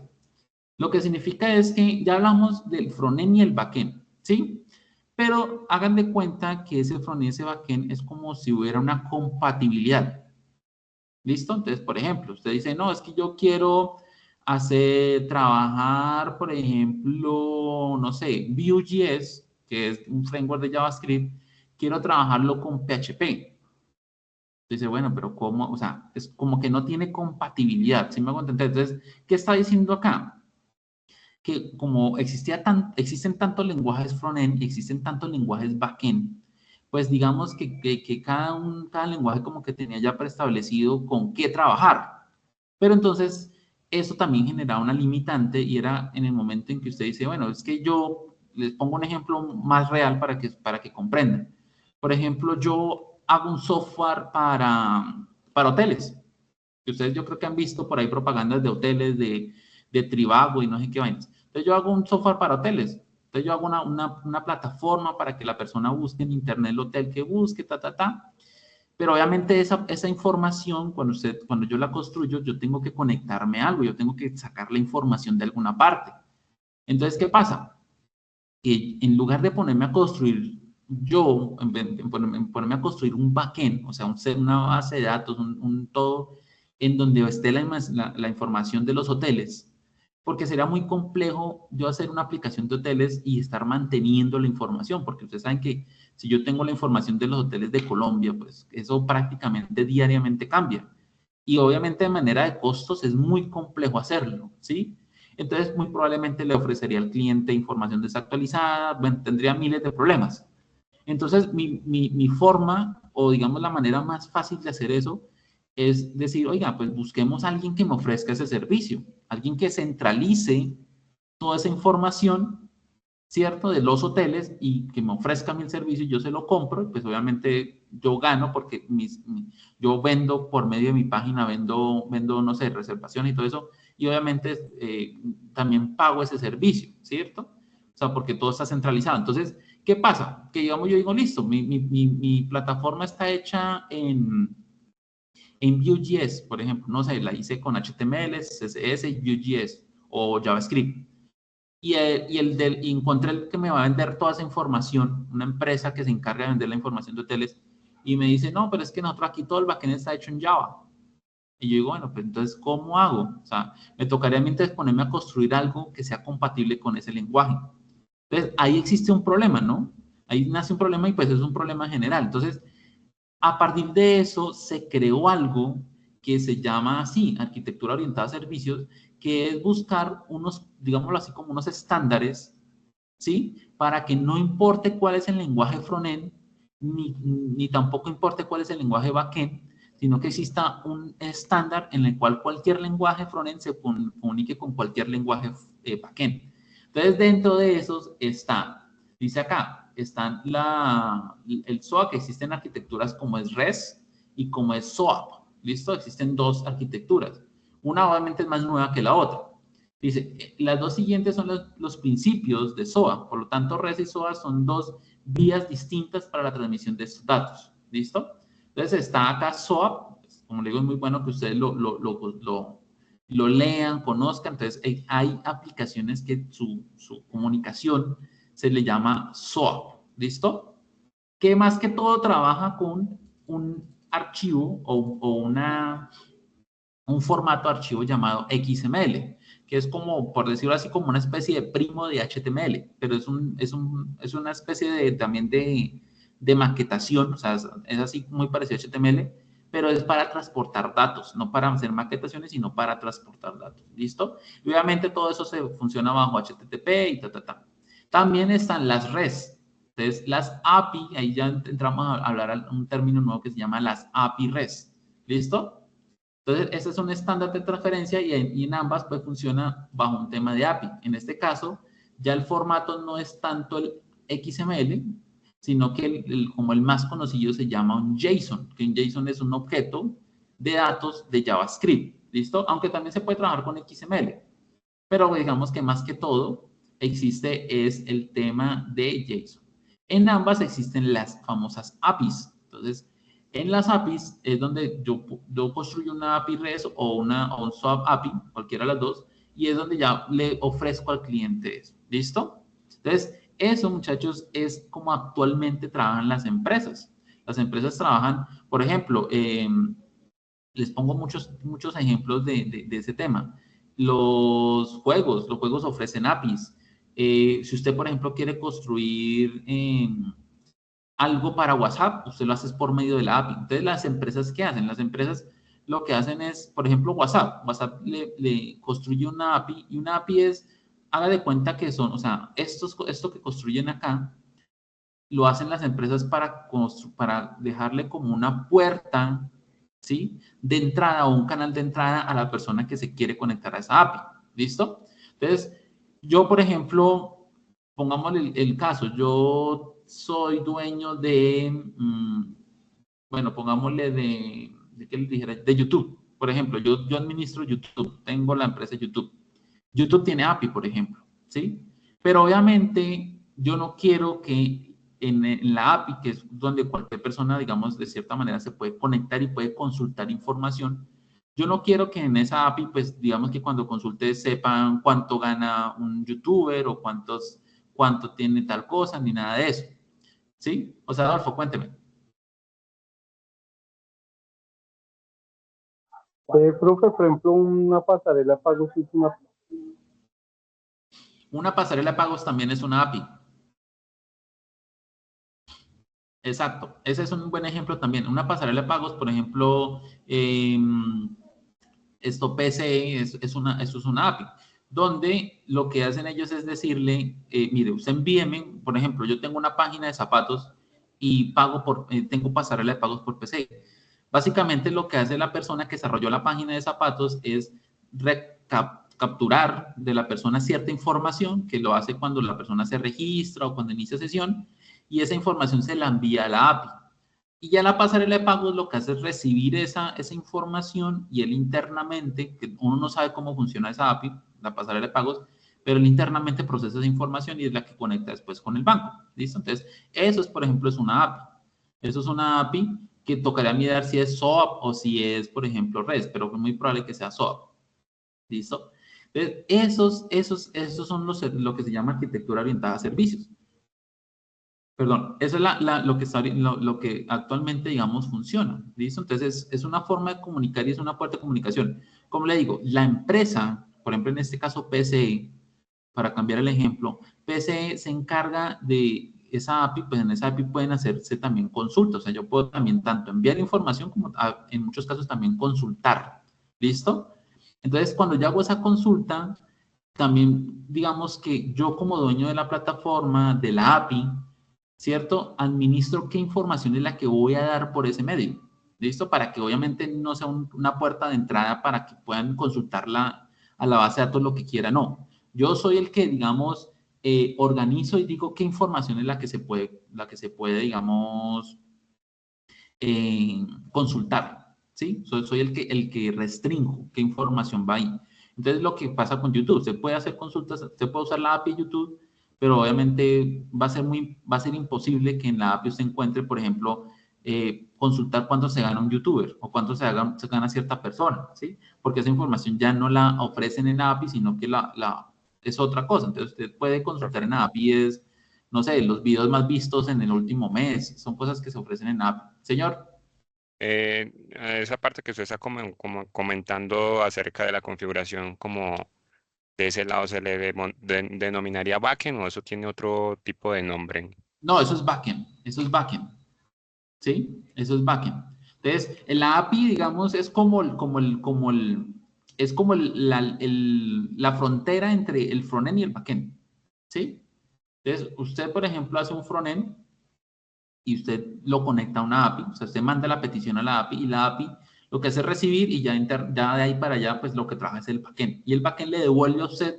Lo que significa es que ya hablamos del frontend y el backend, ¿sí? Pero hagan de cuenta que ese frontend y ese backend es como si hubiera una compatibilidad. ¿Listo? Entonces, por ejemplo, usted dice, no, es que yo quiero trabajar, por ejemplo, no sé, Vue.js, que es un framework de JavaScript, quiero trabajarlo con PHP. Dice, bueno, pero ¿cómo? O sea, es como que no tiene compatibilidad, ¿sí me hago entender? Entonces, ¿qué está diciendo acá? Que como existen tantos lenguajes front-end y existen tantos lenguajes back-end, pues digamos que cada lenguaje como que tenía ya preestablecido con qué trabajar. Pero entonces, eso también generaba una limitante y era en el momento en que usted dice, bueno, es que yo les pongo un ejemplo más real para que comprendan. Por ejemplo, yo hago un software para hoteles. Que ustedes yo creo que han visto por ahí propagandas de hoteles, de Trivago y no sé qué vainas. Entonces yo hago un software para hoteles. Entonces yo hago una plataforma para que la persona busque en internet el hotel que busque, ta. Pero obviamente esa información, cuando yo la construyo, yo tengo que conectarme a algo, yo tengo que sacar la información de alguna parte. Entonces, ¿qué pasa? Que en lugar de ponerme a construir en ponerme a construir un backend, o sea, una base de datos, un todo en donde esté la información de los hoteles, porque será muy complejo yo hacer una aplicación de hoteles y estar manteniendo la información, porque ustedes saben que si yo tengo la información de los hoteles de Colombia, pues eso prácticamente diariamente cambia. Y obviamente de manera de costos es muy complejo hacerlo, ¿sí? Entonces muy probablemente le ofrecería al cliente información desactualizada, bueno, tendría miles de problemas. Entonces mi forma, o digamos la manera más fácil de hacer eso, es decir, oiga, pues busquemos a alguien que me ofrezca ese servicio, alguien que centralice toda esa información, ¿cierto? De los hoteles y que me ofrezca mi servicio y yo se lo compro, y pues obviamente yo gano porque yo vendo por medio de mi página, vendo, no sé, reservación y todo eso, y obviamente también pago ese servicio, ¿cierto? O sea, porque todo está centralizado. Entonces, ¿qué pasa? Que digamos, yo digo, listo, mi plataforma está hecha en Vue.js, por ejemplo. No sé, la hice con HTML, CSS, Vue.js o JavaScript. Y encontré el que me va a vender toda esa información, una empresa que se encarga de vender la información de hoteles, y me dice, no, pero es que nosotros aquí todo el backend está hecho en Java. Y yo digo, bueno, pues entonces, ¿cómo hago? O sea, me tocaría a mí entonces ponerme a construir algo que sea compatible con ese lenguaje. Entonces, ahí existe un problema, ¿no? Ahí nace un problema y pues es un problema general. Entonces, a partir de eso se creó algo que se llama así, arquitectura orientada a servicios, que es buscar unos, digámoslo así, como unos estándares, ¿sí? Para que no importe cuál es el lenguaje frontend, ni tampoco importe cuál es el lenguaje backend, sino que exista un estándar en el cual cualquier lenguaje frontend se comunique con cualquier lenguaje backend. Entonces, dentro de esos está, dice acá, están el SOAP, que existen arquitecturas como es REST y como es SOAP. ¿Listo? Existen dos arquitecturas. Una obviamente es más nueva que la otra. Dice, las dos siguientes son los principios de SOA. Por lo tanto, REST y SOA son dos vías distintas para la transmisión de estos datos. ¿Listo? Entonces, está acá SOAP. Como le digo, es muy bueno que ustedes lo lean, conozcan. Entonces, hay aplicaciones que su comunicación se le llama SOAP. ¿Listo? Que más que todo trabaja con un archivo o un formato de archivo llamado XML, que es como, por decirlo así, como una especie de primo de HTML, pero es una especie también de maquetación, o sea, es así muy parecido a HTML, pero es para transportar datos, no para hacer maquetaciones, sino para transportar datos, ¿listo? Y obviamente todo eso funciona bajo HTTP y También están las REST. Entonces, las API, ahí ya entramos a hablar un término nuevo que se llama las API REST, ¿listo? Entonces, ese es un estándar de transferencia y en ambas pues funciona bajo un tema de API. En este caso, ya el formato no es tanto el XML, sino que como el más conocido se llama un JSON, que un JSON es un objeto de datos de JavaScript, ¿listo? Aunque también se puede trabajar con XML, pero digamos que más que todo existe es el tema de JSON. En ambas existen las famosas APIs. Entonces, en las APIs es donde yo construyo una API REST o un SOAP API, cualquiera de las dos, y es donde ya le ofrezco al cliente eso. ¿Listo? Entonces, eso, muchachos, es como actualmente trabajan las empresas. Las empresas trabajan, por ejemplo, les pongo muchos ejemplos de ese tema. Los juegos ofrecen APIs. Si usted, por ejemplo, quiere construir algo para WhatsApp, usted lo hace por medio de la API. Entonces, las empresas, ¿qué hacen? Las empresas lo que hacen es, por ejemplo, WhatsApp. WhatsApp le construye una API y una API es, haga de cuenta que son, o sea, esto que construyen acá, lo hacen las empresas para dejarle como una puerta, ¿sí? De entrada o un canal de entrada a la persona que se quiere conectar a esa API. ¿Listo? Entonces, yo, por ejemplo, pongámosle el caso, yo soy dueño bueno, pongámosle ¿qué les dijera? De YouTube. Por ejemplo, yo administro YouTube, tengo la empresa YouTube. YouTube tiene API, por ejemplo, ¿sí? Pero obviamente yo no quiero que en la API, que es donde cualquier persona, digamos, de cierta manera se puede conectar y puede consultar información, yo no quiero que en esa API, pues, digamos que cuando consulte sepan cuánto gana un youtuber o cuánto tiene tal cosa, ni nada de eso. ¿Sí? O sea, Adolfo, cuénteme. Profe, por ejemplo, una pasarela de pagos es Una pasarela de pagos también es una API. Exacto. Ese es un buen ejemplo también. Una pasarela de pagos, por ejemplo, esto PCE eso es una API, donde lo que hacen ellos es decirle, mire, usted envíeme, por ejemplo, yo tengo una página de zapatos y tengo pasarela de pagos por PCE. Básicamente lo que hace la persona que desarrolló la página de zapatos es capturar de la persona cierta información, que lo hace cuando la persona se registra o cuando inicia sesión, y esa información se la envía a la API. Y ya la pasarela de pagos lo que hace es recibir esa información y él internamente, que uno no sabe cómo funciona esa API, la pasarela de pagos, pero él internamente procesa esa información y es la que conecta después con el banco. ¿Listo? Entonces, eso es, por ejemplo, es una API. Eso es una API que tocaría mirar si es SOAP o si es, por ejemplo, REST, pero es muy probable que sea SOAP. ¿Listo? Entonces, esos son lo que se llama arquitectura orientada a servicios. Perdón, eso es lo que actualmente, digamos, funciona. ¿Listo? Entonces, es una forma de comunicar y es una puerta de comunicación. Como le digo, la empresa, por ejemplo, en este caso PCE, para cambiar el ejemplo, PCE se encarga de esa API, pues en esa API pueden hacerse también consultas. O sea, yo puedo también tanto enviar información como en muchos casos también consultar. ¿Listo? Entonces, cuando yo hago esa consulta, también digamos que yo como dueño de la plataforma, de la API, ¿cierto? Administro qué información es la que voy a dar por ese medio. ¿Listo? Para que obviamente no sea una puerta de entrada para que puedan consultarla a la base de datos lo que quieran. No. Yo soy el que, digamos, organizo y digo qué información es la que se puede, digamos, consultar. ¿Sí? Soy el que restringo qué información va ahí. Entonces, lo que pasa con YouTube, se puede hacer consultas, se puede usar la API de YouTube, pero obviamente va a ser imposible que en la API usted encuentre, por ejemplo, consultar cuánto se gana un youtuber o cuánto se gana cierta persona, ¿sí? Porque esa información ya no la ofrecen en la API, sino que es otra cosa. Entonces, usted puede consultar en la API, no sé, los videos más vistos en el último mes, son cosas que se ofrecen en la API. Señor. Esa parte que usted está como comentando acerca de la configuración, como de ese lado se le denominaría backend o eso tiene otro tipo de nombre. No, eso es backend, ¿sí? Eso es backend. Entonces, la API, digamos, es como la frontera entre el frontend y el backend, ¿sí? Entonces, usted, por ejemplo, hace un frontend y usted lo conecta a una API, o sea, usted manda la petición a la API y la API lo que hace es recibir y ya de ahí para allá, pues lo que trabaja es el backend. Y el backend le devuelve a usted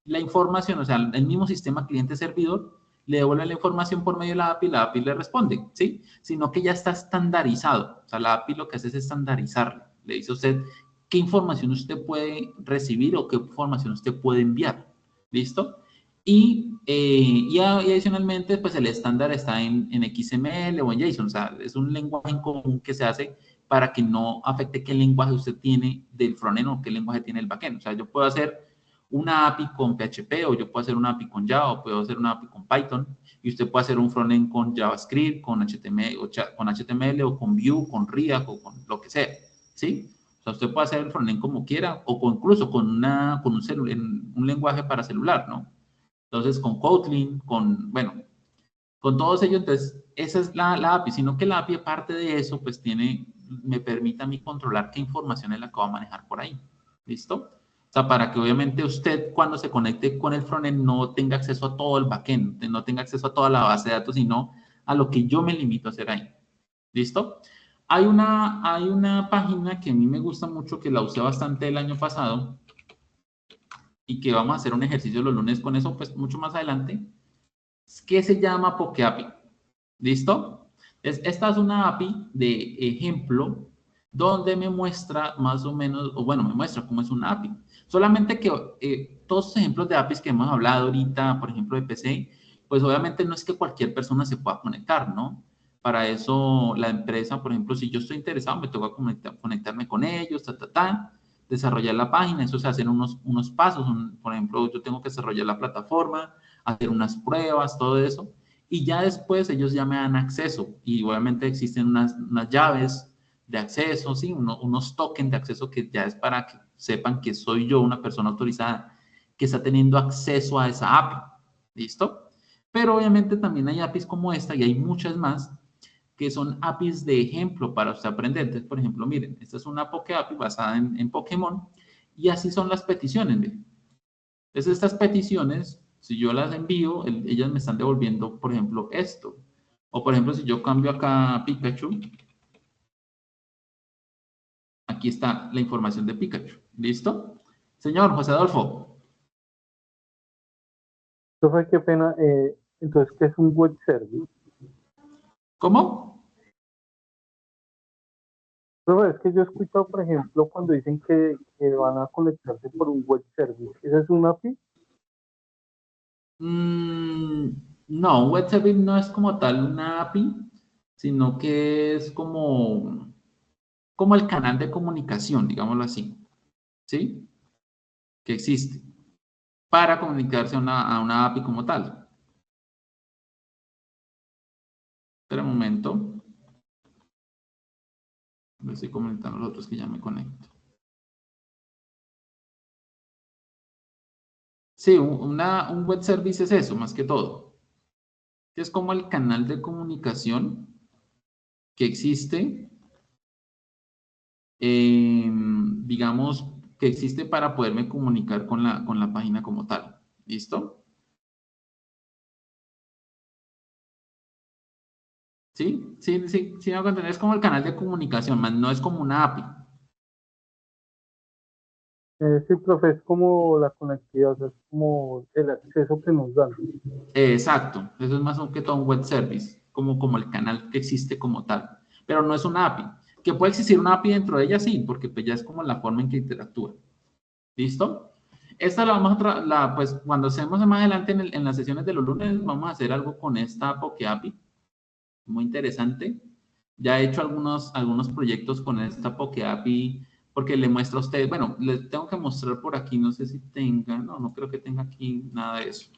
la información, o sea, el mismo sistema cliente-servidor le devuelve la información por medio de la API le responde, ¿sí? Sino que ya está estandarizado, o sea, la API lo que hace es estandarizarlo. Le dice a usted qué información usted puede recibir o qué información usted puede enviar, ¿listo? Y adicionalmente, pues el estándar está en XML o en JSON, o sea, es un lenguaje en común que se hace para que no afecte qué lenguaje usted tiene del frontend o qué lenguaje tiene el backend. O sea, yo puedo hacer una API con PHP o yo puedo hacer una API con Java o puedo hacer una API con Python y usted puede hacer un frontend con JavaScript, con HTML o con Vue, con React o con lo que sea, ¿sí? O sea, usted puede hacer el frontend como quiera o incluso con un lenguaje para celular, ¿no? Entonces, con Kotlin, bueno, con todos ellos, entonces, esa es la API, sino que la API, aparte de eso, pues me permite a mí controlar qué información es la que va a manejar por ahí. ¿Listo? O sea, para que obviamente usted cuando se conecte con el frontend no tenga acceso a todo el backend, no tenga acceso a toda la base de datos, sino a lo que yo me limito a hacer ahí. ¿Listo? Hay una página que a mí me gusta mucho, que la usé bastante el año pasado, y que vamos a hacer un ejercicio los lunes con eso, pues mucho más adelante, que se llama PokeAPI. ¿Listo? Esta es una API de ejemplo donde me muestra más o menos, o bueno, me muestra cómo es una API. Solamente que todos los ejemplos de APIs que hemos hablado ahorita, por ejemplo, de PC, pues obviamente no es que cualquier persona se pueda conectar, ¿no? Para eso la empresa, por ejemplo, si yo estoy interesado, me toca conectarme con ellos, desarrollar la página, eso se hacen unos pasos, por ejemplo, yo tengo que desarrollar la plataforma, hacer unas pruebas, todo eso, y ya después ellos ya me dan acceso, y obviamente existen unas llaves de acceso, ¿sí? Unos tokens de acceso que ya es para que sepan que soy yo una persona autorizada que está teniendo acceso a esa API, ¿listo? Pero obviamente también hay APIs como esta y hay muchas más que son APIs de ejemplo para usted aprender. Entonces, por ejemplo, miren, esta es una Poke API basada en Pokémon y así son las peticiones. Miren. Entonces, estas peticiones, si yo las envío, ellas me están devolviendo, por ejemplo, esto. O, por ejemplo, si yo cambio acá a Pikachu, aquí está la información de Pikachu. ¿Listo? Señor José Adolfo. Profe, qué pena. Entonces, ¿qué es un web service? ¿Cómo? Profe, es que yo he escuchado, por ejemplo, cuando dicen que van a conectarse por un web service. ¿Esa es una API? Mm, no, un web service no es como tal una API, sino que es como el canal de comunicación, digámoslo así, ¿sí? Que existe para comunicarse a una API como tal. Espera un momento. Le estoy comentando a los otros que ya me conecto. Sí, un web service es eso, más que todo. Es como el canal de comunicación que existe, digamos, que existe para poderme comunicar con la página como tal. ¿Listo? ¿Sí? Sí, sí, sí, me hago entender. Es como el canal de comunicación, más no es como una API. Sí, profe, es como la conectividad, o sea, es como el acceso que nos dan. Exacto, eso es más que todo un web service, como el canal que existe como tal, pero no es una API. Que puede existir una API dentro de ella, sí, porque pues ya es como la forma en que interactúa. ¿Listo? Esta la vamos pues cuando hacemos más adelante en las sesiones de los lunes, vamos a hacer algo con esta Poke API, muy interesante. Ya he hecho algunos proyectos con esta Poke API, porque le muestro a ustedes, bueno, les tengo que mostrar por aquí, no sé si tenga, no creo que tenga aquí nada de eso.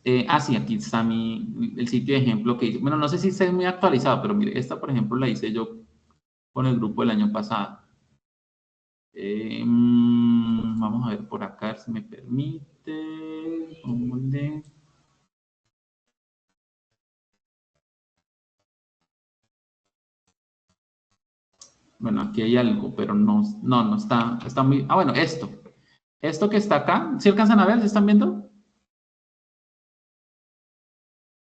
Sí, aquí está el sitio de ejemplo que hice. Bueno, no sé si está muy actualizado, pero mire, esta, por ejemplo, la hice yo con el grupo del año pasado. Vamos a ver por acá, si me permite. Bueno, aquí hay algo, pero no está muy... Ah, bueno, esto. Esto que está acá, ¿sí alcanzan a ver? ¿Se están viendo?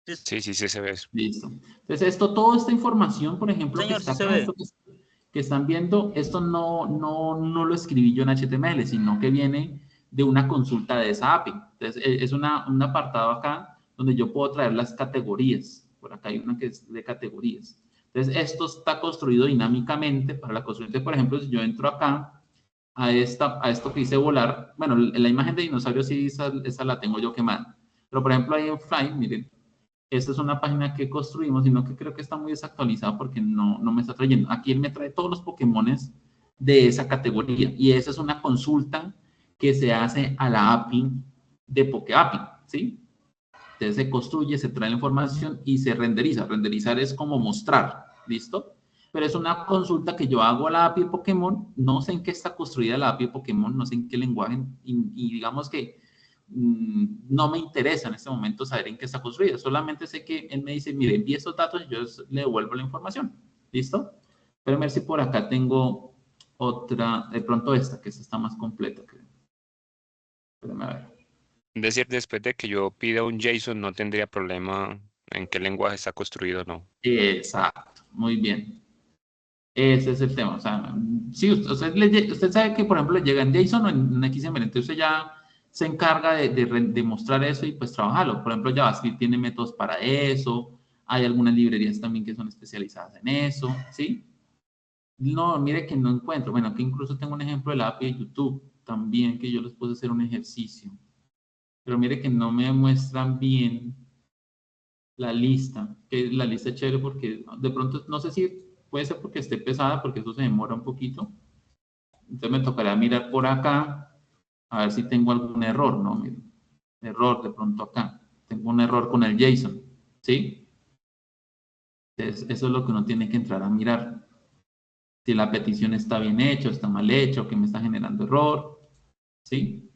Sí, sí, sí se ve eso. Listo. Entonces, toda esta información, por ejemplo, que Señor, está sí se acá, ve. que están viendo, esto no lo escribí yo en HTML, sino que viene de una consulta de esa API. Entonces, es un apartado acá donde yo puedo traer las categorías. Por acá hay una que es de categorías. Entonces, esto está construido dinámicamente para la construcción. Por ejemplo, si yo entro acá a esto que dice volar, bueno, la imagen de dinosaurio sí, esa la tengo yo quemada. Pero, por ejemplo, ahí en Fly, miren, esta es una página que construimos, sino que creo que está muy desactualizada porque no me está trayendo. Aquí él me trae todos los Pokémones de esa categoría y esa es una consulta que se hace a la API de PokeAPI, ¿sí? Entonces se construye, se trae la información y se renderiza. Renderizar es como mostrar, ¿listo? Pero es una consulta que yo hago a la API de Pokémon, no sé en qué está construida la API de Pokémon, no sé en qué lenguaje, y digamos que no me interesa en este momento saber en qué está construida, solamente sé que él me dice, mire, envíe estos datos y yo le devuelvo la información, ¿listo? Pero a ver si por acá tengo otra, de pronto esta, que esta está más completa, creo. Espérame a ver. Es decir, después de que yo pida un JSON, no tendría problema en qué lenguaje está construido o no. Exacto, muy bien. Ese es el tema. O sea, si usted sabe que, por ejemplo, le llega en JSON o en XML, entonces usted ya se encarga de mostrar eso y pues trabajarlo. Por ejemplo, JavaScript tiene métodos para eso. Hay algunas librerías también que son especializadas en eso, ¿sí? No, mire que no encuentro. Bueno, aquí incluso tengo un ejemplo de la API de YouTube también que yo les puedo hacer un ejercicio. Pero mire que no me muestran bien la lista, que la lista es chévere porque de pronto no sé si puede ser porque esté pesada, porque eso se demora un poquito. Entonces me tocará mirar por acá a ver si tengo algún error, ¿no? Miren, error de pronto acá. Tengo un error con el JSON, ¿sí? Entonces, eso es lo que uno tiene que entrar a mirar. Si la petición está bien hecha, está mal hecha, o que me está generando error, ¿sí?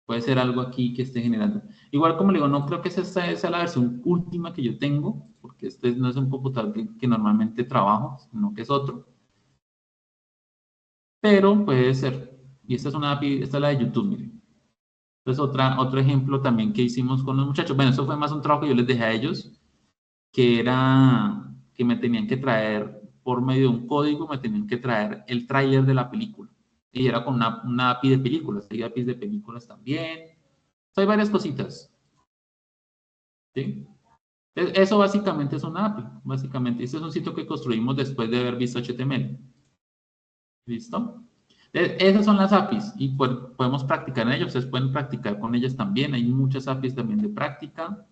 Puede ser algo aquí que esté generando. Igual como le digo, no creo que esa sea la versión última que yo tengo, porque este no es un computador que normalmente trabajo, sino que es otro. Pero puede ser. Y esta es una API, esta es la de YouTube, miren. Entonces, otro ejemplo también que hicimos con los muchachos. Bueno, eso fue más un trabajo que yo les dejé a ellos, que era que me tenían que traer, por medio de un código, me tenían que traer el tráiler de la película. Y era con una API de películas. Hay APIs de películas también. Hay varias cositas. ¿Sí? Eso básicamente es una API. Básicamente, este es un sitio que construimos después de haber visto HTML. ¿Listo? Esas son las APIs y podemos practicar en ellas. Ustedes pueden practicar con ellas también. Hay muchas APIs también de práctica.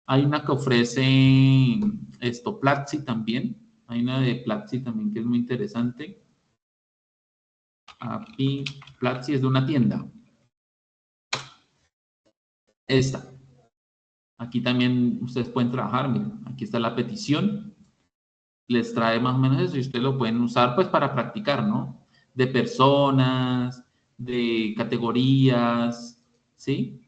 Hay una que ofrece Platzi también. Hay una de Platzi también que es muy interesante. API Platzi es de una tienda. Esta. Aquí también ustedes pueden trabajar. Miren, aquí está la petición. Les trae más o menos eso y ustedes lo pueden usar pues para practicar, ¿no? De personas, de categorías, ¿sí?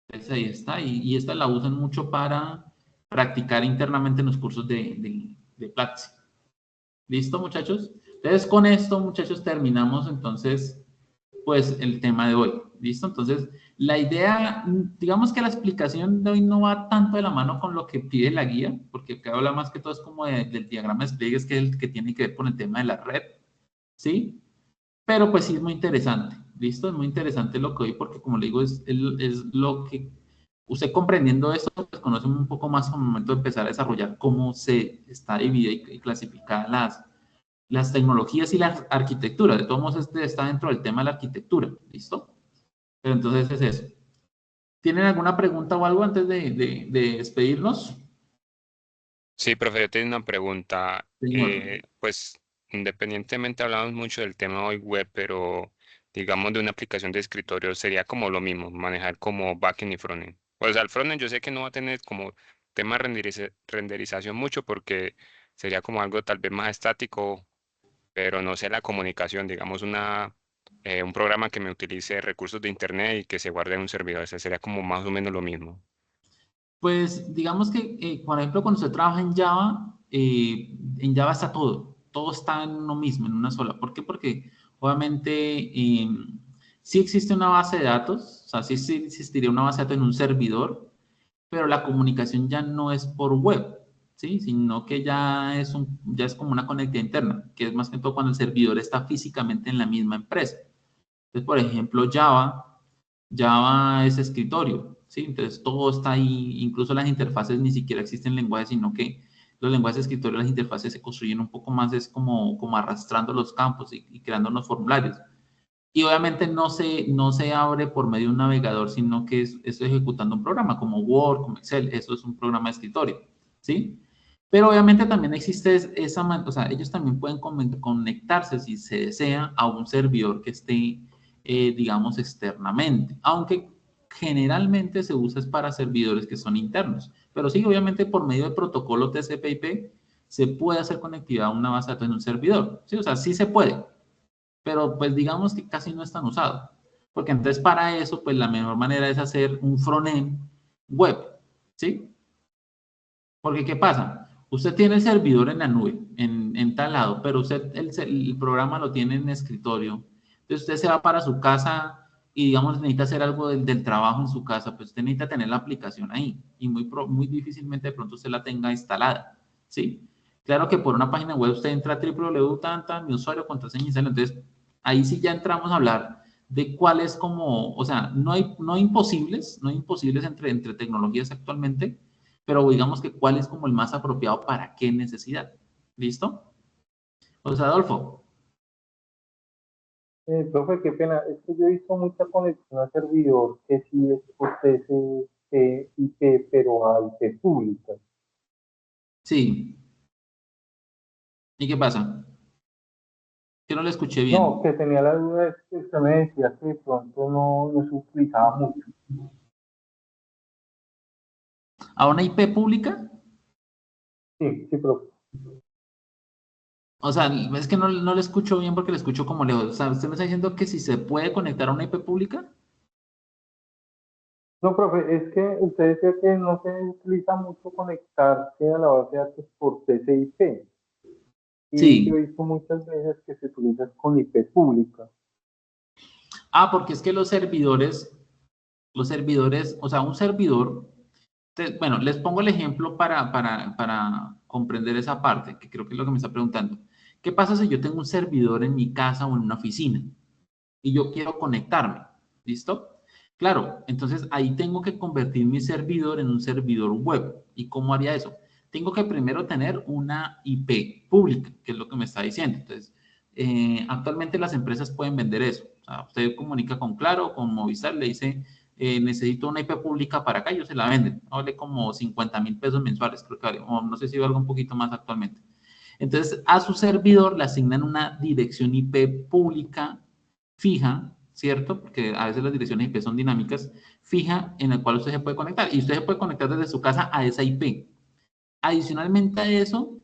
Entonces ahí está. Y esta la usan mucho para practicar internamente en los cursos de Platzi. ¿Listo, muchachos? Entonces, con esto, muchachos, terminamos entonces, pues, el tema de hoy. ¿Listo? Entonces, la idea, digamos que la explicación de hoy no va tanto de la mano con lo que pide la guía, porque acá habla más que todo es como del diagrama de despliegues, que es el que tiene que ver con el tema de la red, ¿sí? Pero pues sí es muy interesante, ¿listo? Es muy interesante lo que hoy, porque como le digo, es lo que usted comprendiendo esto, pues conoce un poco más al momento de empezar a desarrollar cómo se está dividida y clasificada las tecnologías y la arquitectura. De todos modos, está dentro del tema de la arquitectura, ¿listo? Pero entonces es eso. ¿Tienen alguna pregunta o algo antes de despedirnos? Sí, profe, yo tengo una pregunta. Señor. Pues independientemente hablamos mucho del tema hoy web, pero digamos de una aplicación de escritorio sería como lo mismo, manejar como backend y frontend. Pues al frontend yo sé que no va a tener como tema renderización mucho porque sería como algo tal vez más estático, pero no sé la comunicación, digamos un programa que me utilice recursos de internet y que se guarde en un servidor, o sea, sería como más o menos lo mismo. Pues digamos que, por ejemplo, cuando usted trabaja en Java está todo está en uno mismo, en una sola. ¿Por qué? Porque obviamente sí existe una base de datos, o sea, sí existiría una base de datos en un servidor, pero la comunicación ya no es por web, ¿sí? Sino que ya es como una conectividad interna, que es más que todo cuando el servidor está físicamente en la misma empresa. Entonces, por ejemplo, Java es escritorio, ¿sí? Entonces todo está ahí, incluso las interfaces ni siquiera existen lenguajes, sino que los lenguajes de escritorio, las interfaces se construyen un poco más, es como arrastrando los campos y creando unos formularios. Y obviamente no se abre por medio de un navegador, sino que es ejecutando un programa como Word, como Excel, eso es un programa de escritorio, ¿sí? Pero obviamente también existe o sea, ellos también pueden conectarse si se desea a un servidor que esté, digamos, externamente, aunque generalmente se usa es para servidores que son internos. Pero sí, obviamente por medio de protocolo TCP/IP se puede hacer conectividad a una base de datos en un servidor, ¿sí? O sea, sí se puede, pero pues digamos que casi no es tan usado. Porque entonces para eso, pues la mejor manera es hacer un frontend web, ¿sí? Porque ¿qué pasa? Usted tiene el servidor en la nube, en tal lado, pero usted el programa lo tiene en escritorio. Entonces usted se va para su casa y digamos necesita hacer algo del trabajo en su casa, pues usted necesita tener la aplicación ahí y muy difícilmente de pronto usted la tenga instalada, ¿sí? Claro que por una página web usted entra a www, mi usuario, contraseña y sale. Entonces ahí sí ya entramos a hablar de cuál es como, o sea, no imposibles entre tecnologías actualmente, pero digamos que cuál es como el más apropiado para qué necesidad. ¿Listo? O sea, Adolfo. Profe, qué pena, es que yo he visto mucha conexión a servidor que sí es por TCP/IP, pero a IP pública. Sí. ¿Y qué pasa? Que no le escuché No, bien. que tenía la duda es que usted me decía que de pronto no se utilizaba mucho. ¿A una IP pública? Sí, sí, profe. O sea, es que no le escucho bien porque le escucho como lejos. O sea, ¿usted me está diciendo que si se puede conectar a una IP pública? No, profe, es que usted decía que no se utiliza mucho conectarse a la base de datos por TCP/IP. Y yo Sí. he visto muchas veces que se utiliza con IP pública. Ah, porque es que los servidores, o sea, un servidor, bueno, les pongo el ejemplo para comprender esa parte, que creo que es lo que me está preguntando. ¿Qué pasa si yo tengo un servidor en mi casa o en una oficina y yo quiero conectarme? ¿Listo? Claro, entonces ahí tengo que convertir mi servidor en un servidor web. ¿Y cómo haría eso? Tengo que primero tener una IP pública, que es lo que me está diciendo. Entonces, actualmente las empresas pueden vender eso. O sea, usted comunica con Claro, con Movistar, le dice, necesito una IP pública para acá, ellos se la venden. Vale como 50.000 pesos mensuales, creo que vale, o no sé si valga un poquito más actualmente. Entonces, a su servidor le asignan una dirección IP pública fija, ¿cierto? Porque a veces las direcciones IP son dinámicas, fija, en la cual usted se puede conectar. Y usted se puede conectar desde su casa a esa IP. Adicionalmente a eso,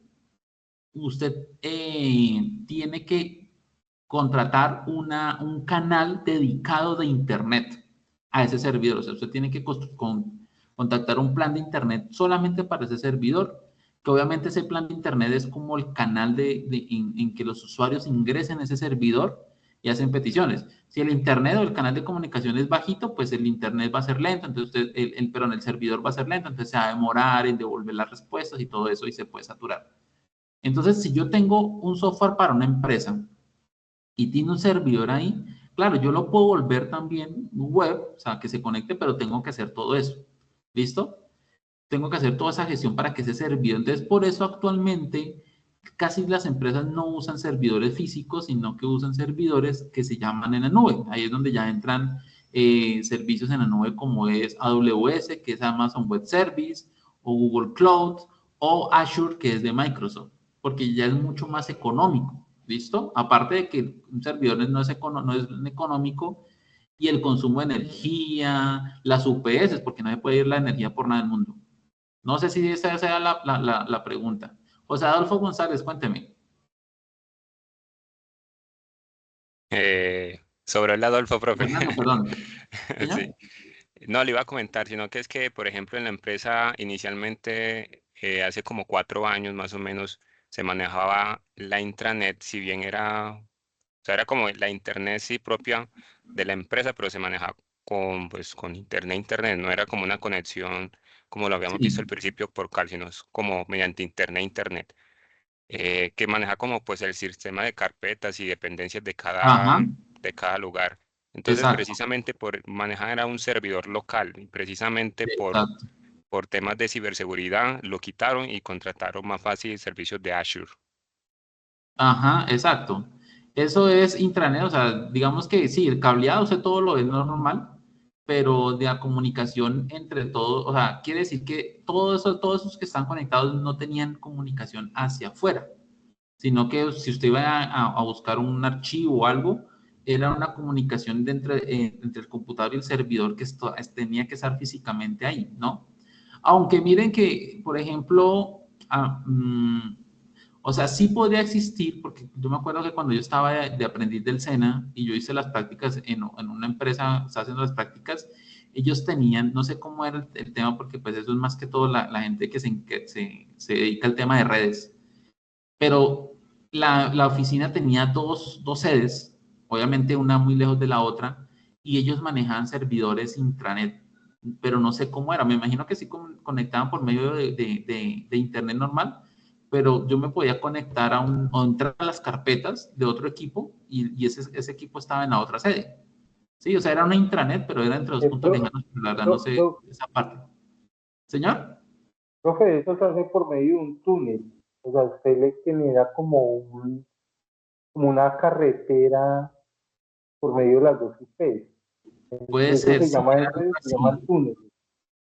usted tiene que contratar un canal dedicado de Internet a ese servidor. O sea, usted tiene que contactar un plan de Internet solamente para ese servidor, que obviamente ese plan de Internet es como el canal en que los usuarios ingresen a ese servidor y hacen peticiones. Si el Internet o el canal de comunicación es bajito, pues el Internet va a ser lento, entonces perdón, el servidor va a ser lento, entonces se va a demorar en devolver las respuestas y todo eso y se puede saturar. Entonces, si yo tengo un software para una empresa y tiene un servidor ahí, claro, yo lo puedo volver también web, o sea, que se conecte, pero tengo que hacer todo eso. ¿Listo? Tengo que hacer toda esa gestión para que ese servidor, entonces por eso actualmente casi las empresas no usan servidores físicos, sino que usan servidores que se llaman en la nube. Ahí es donde ya entran servicios en la nube como es AWS, que es Amazon Web Service, o Google Cloud, o Azure, que es de Microsoft, porque ya es mucho más económico, ¿listo? Aparte de que un servidor no es económico, y el consumo de energía, las UPS, porque no se puede ir la energía por nada del mundo. No sé si esa sea la pregunta. José Adolfo González, cuénteme. Sobre el Adolfo, profe. Fernando, perdón. ¿Señor? Sí. No, le iba a comentar, sino que es que, por ejemplo, en la empresa inicialmente, hace como 4 años más o menos, se manejaba la intranet, si bien era, o sea, era como la internet sí propia de la empresa, pero se manejaba con, pues, con internet, no era como una conexión como lo habíamos visto al Sí. principio por cal, sino es como mediante internet, que maneja como pues el sistema de carpetas y dependencias Ajá, de cada lugar. Entonces, exacto, precisamente por manejar era un servidor local, y precisamente exacto. por temas de ciberseguridad lo quitaron y contrataron más fácil servicios de Azure. Ajá, exacto. Eso es intranet, o sea, digamos que sí, el cableado, o sea, todo lo es normal, pero de la comunicación entre todos, o sea, quiere decir que todos esos que están conectados no tenían comunicación hacia afuera, sino que si usted iba a buscar un archivo o algo, era una comunicación entre el computador y el servidor que tenía que estar físicamente ahí, ¿no? Aunque miren que, por ejemplo, o sea, sí podría existir, porque yo me acuerdo que cuando yo estaba de aprendiz del SENA y yo hice las prácticas en una empresa, estaba haciendo las prácticas, ellos tenían, no sé cómo era el tema, porque pues eso es más que todo la gente que se dedica al tema de redes, pero la oficina tenía dos sedes, obviamente una muy lejos de la otra, y ellos manejaban servidores intranet, pero no sé cómo era. Me imagino que sí conectaban por medio de internet normal, pero yo me podía conectar o entrar a las carpetas de otro equipo y ese equipo estaba en la otra sede. Sí, o sea, era una intranet, pero era entre dos puntos lejanos, pero la verdad no sé esa parte. Señor, profe, eso se hace por medio de un túnel. O sea, usted le genera como una carretera por medio de las dos IPs. puede Eso ser, se sí, llama en algo redes, se llaman así. túneles.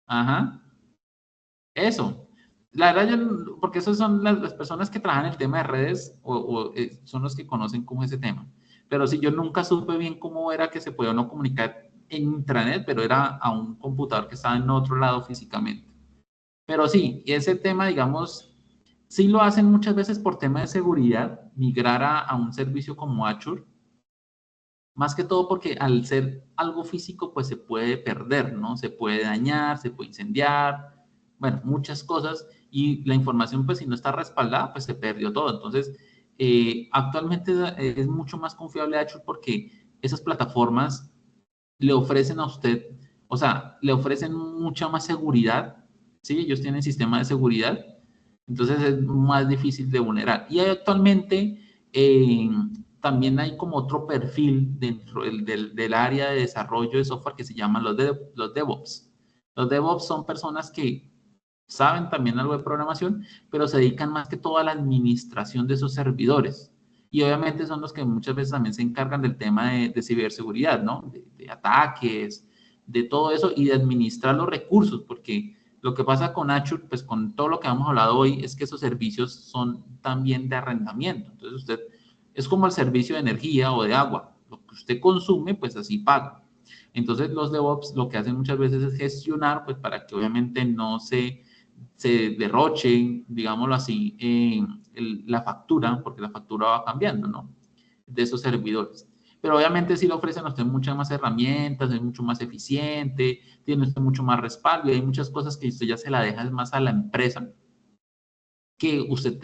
Ajá. Eso. La verdad, porque esas son las personas que trabajan el tema de redes son los que conocen cómo es ese tema. Pero sí, yo nunca supe bien cómo era que se podía uno comunicar en intranet, pero era a un computador que estaba en otro lado físicamente. Pero sí, ese tema, digamos, sí lo hacen muchas veces por tema de seguridad, migrar a un servicio como Azure, más que todo porque al ser algo físico, pues se puede perder, ¿no? Se puede dañar, se puede incendiar, bueno, muchas cosas. Y la información, pues si no está respaldada, pues se perdió todo. Entonces, actualmente es mucho más confiable Azure porque esas plataformas le ofrecen a usted, o sea, le ofrecen mucha más seguridad, ¿sí? Ellos tienen sistema de seguridad, entonces es más difícil de vulnerar. Y actualmente también hay como otro perfil dentro del área de desarrollo de software que se llaman los DevOps. Los DevOps son personas que saben también algo de programación, pero se dedican más que todo a la administración de esos servidores. y obviamente son los que muchas veces también se encargan del tema de ciberseguridad, ¿no? De ataques, de todo eso y de administrar los recursos, porque lo que pasa con Azure, pues con todo lo que hemos hablado hoy, es que esos servicios son también de arrendamiento. Entonces usted, es como el servicio de energía o de agua. Lo que usted consume, pues así paga. Entonces los DevOps lo que hacen muchas veces es gestionar, pues para que obviamente no se derroche, digámoslo así, la factura, porque la factura va cambiando, ¿no? De esos servidores. Pero obviamente sí le ofrecen a usted muchas más herramientas, es mucho más eficiente, tiene usted mucho más respaldo y hay muchas cosas que usted ya se la deja más a la empresa que usted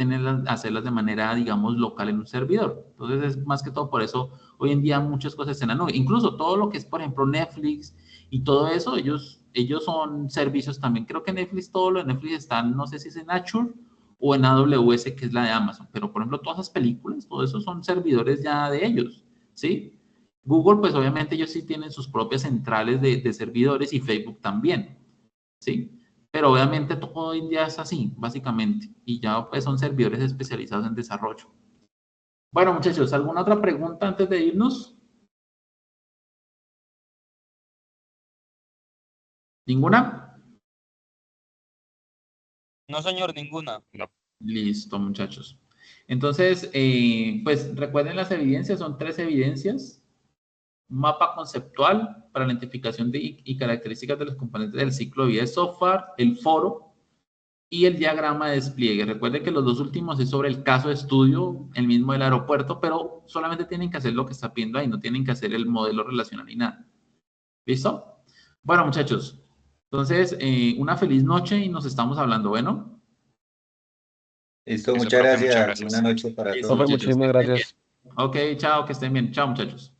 hacerlas de manera, digamos, local en un servidor. Entonces es más que todo por eso hoy en día muchas cosas están en la nube. Incluso todo lo que es, por ejemplo, Netflix y todo eso, ellos son servicios también. Creo que Netflix, todo lo de Netflix está, no sé si es en Azure o en AWS, que es la de Amazon. Pero, por ejemplo, todas esas películas, todo eso son servidores ya de ellos, ¿sí? Google, pues obviamente ellos sí tienen sus propias centrales de servidores y Facebook también, ¿sí? Pero obviamente todo hoy en día es así, básicamente. Y ya pues son servidores especializados en desarrollo. Bueno, muchachos, ¿alguna otra pregunta antes de irnos? ¿Ninguna? No, señor, ninguna. No. Listo, muchachos. Entonces, pues recuerden las evidencias, son 3 evidencias. Un mapa conceptual para la identificación y características de los componentes del ciclo de vida de software, el foro y el diagrama de despliegue. Recuerden que los 2 últimos es sobre el caso de estudio, el mismo del aeropuerto, pero solamente tienen que hacer lo que está pidiendo ahí, no tienen que hacer el modelo relacional ni nada. ¿Listo? Bueno, muchachos, entonces, una feliz noche y nos estamos hablando, ¿bueno? Listo, Eso, muchas profe, muchas gracias. gracias. Buenas noches para Listo, todos. Profe, muchachos, muchísimas que estén bien. gracias. Ok, chao, que estén bien. Chao, muchachos.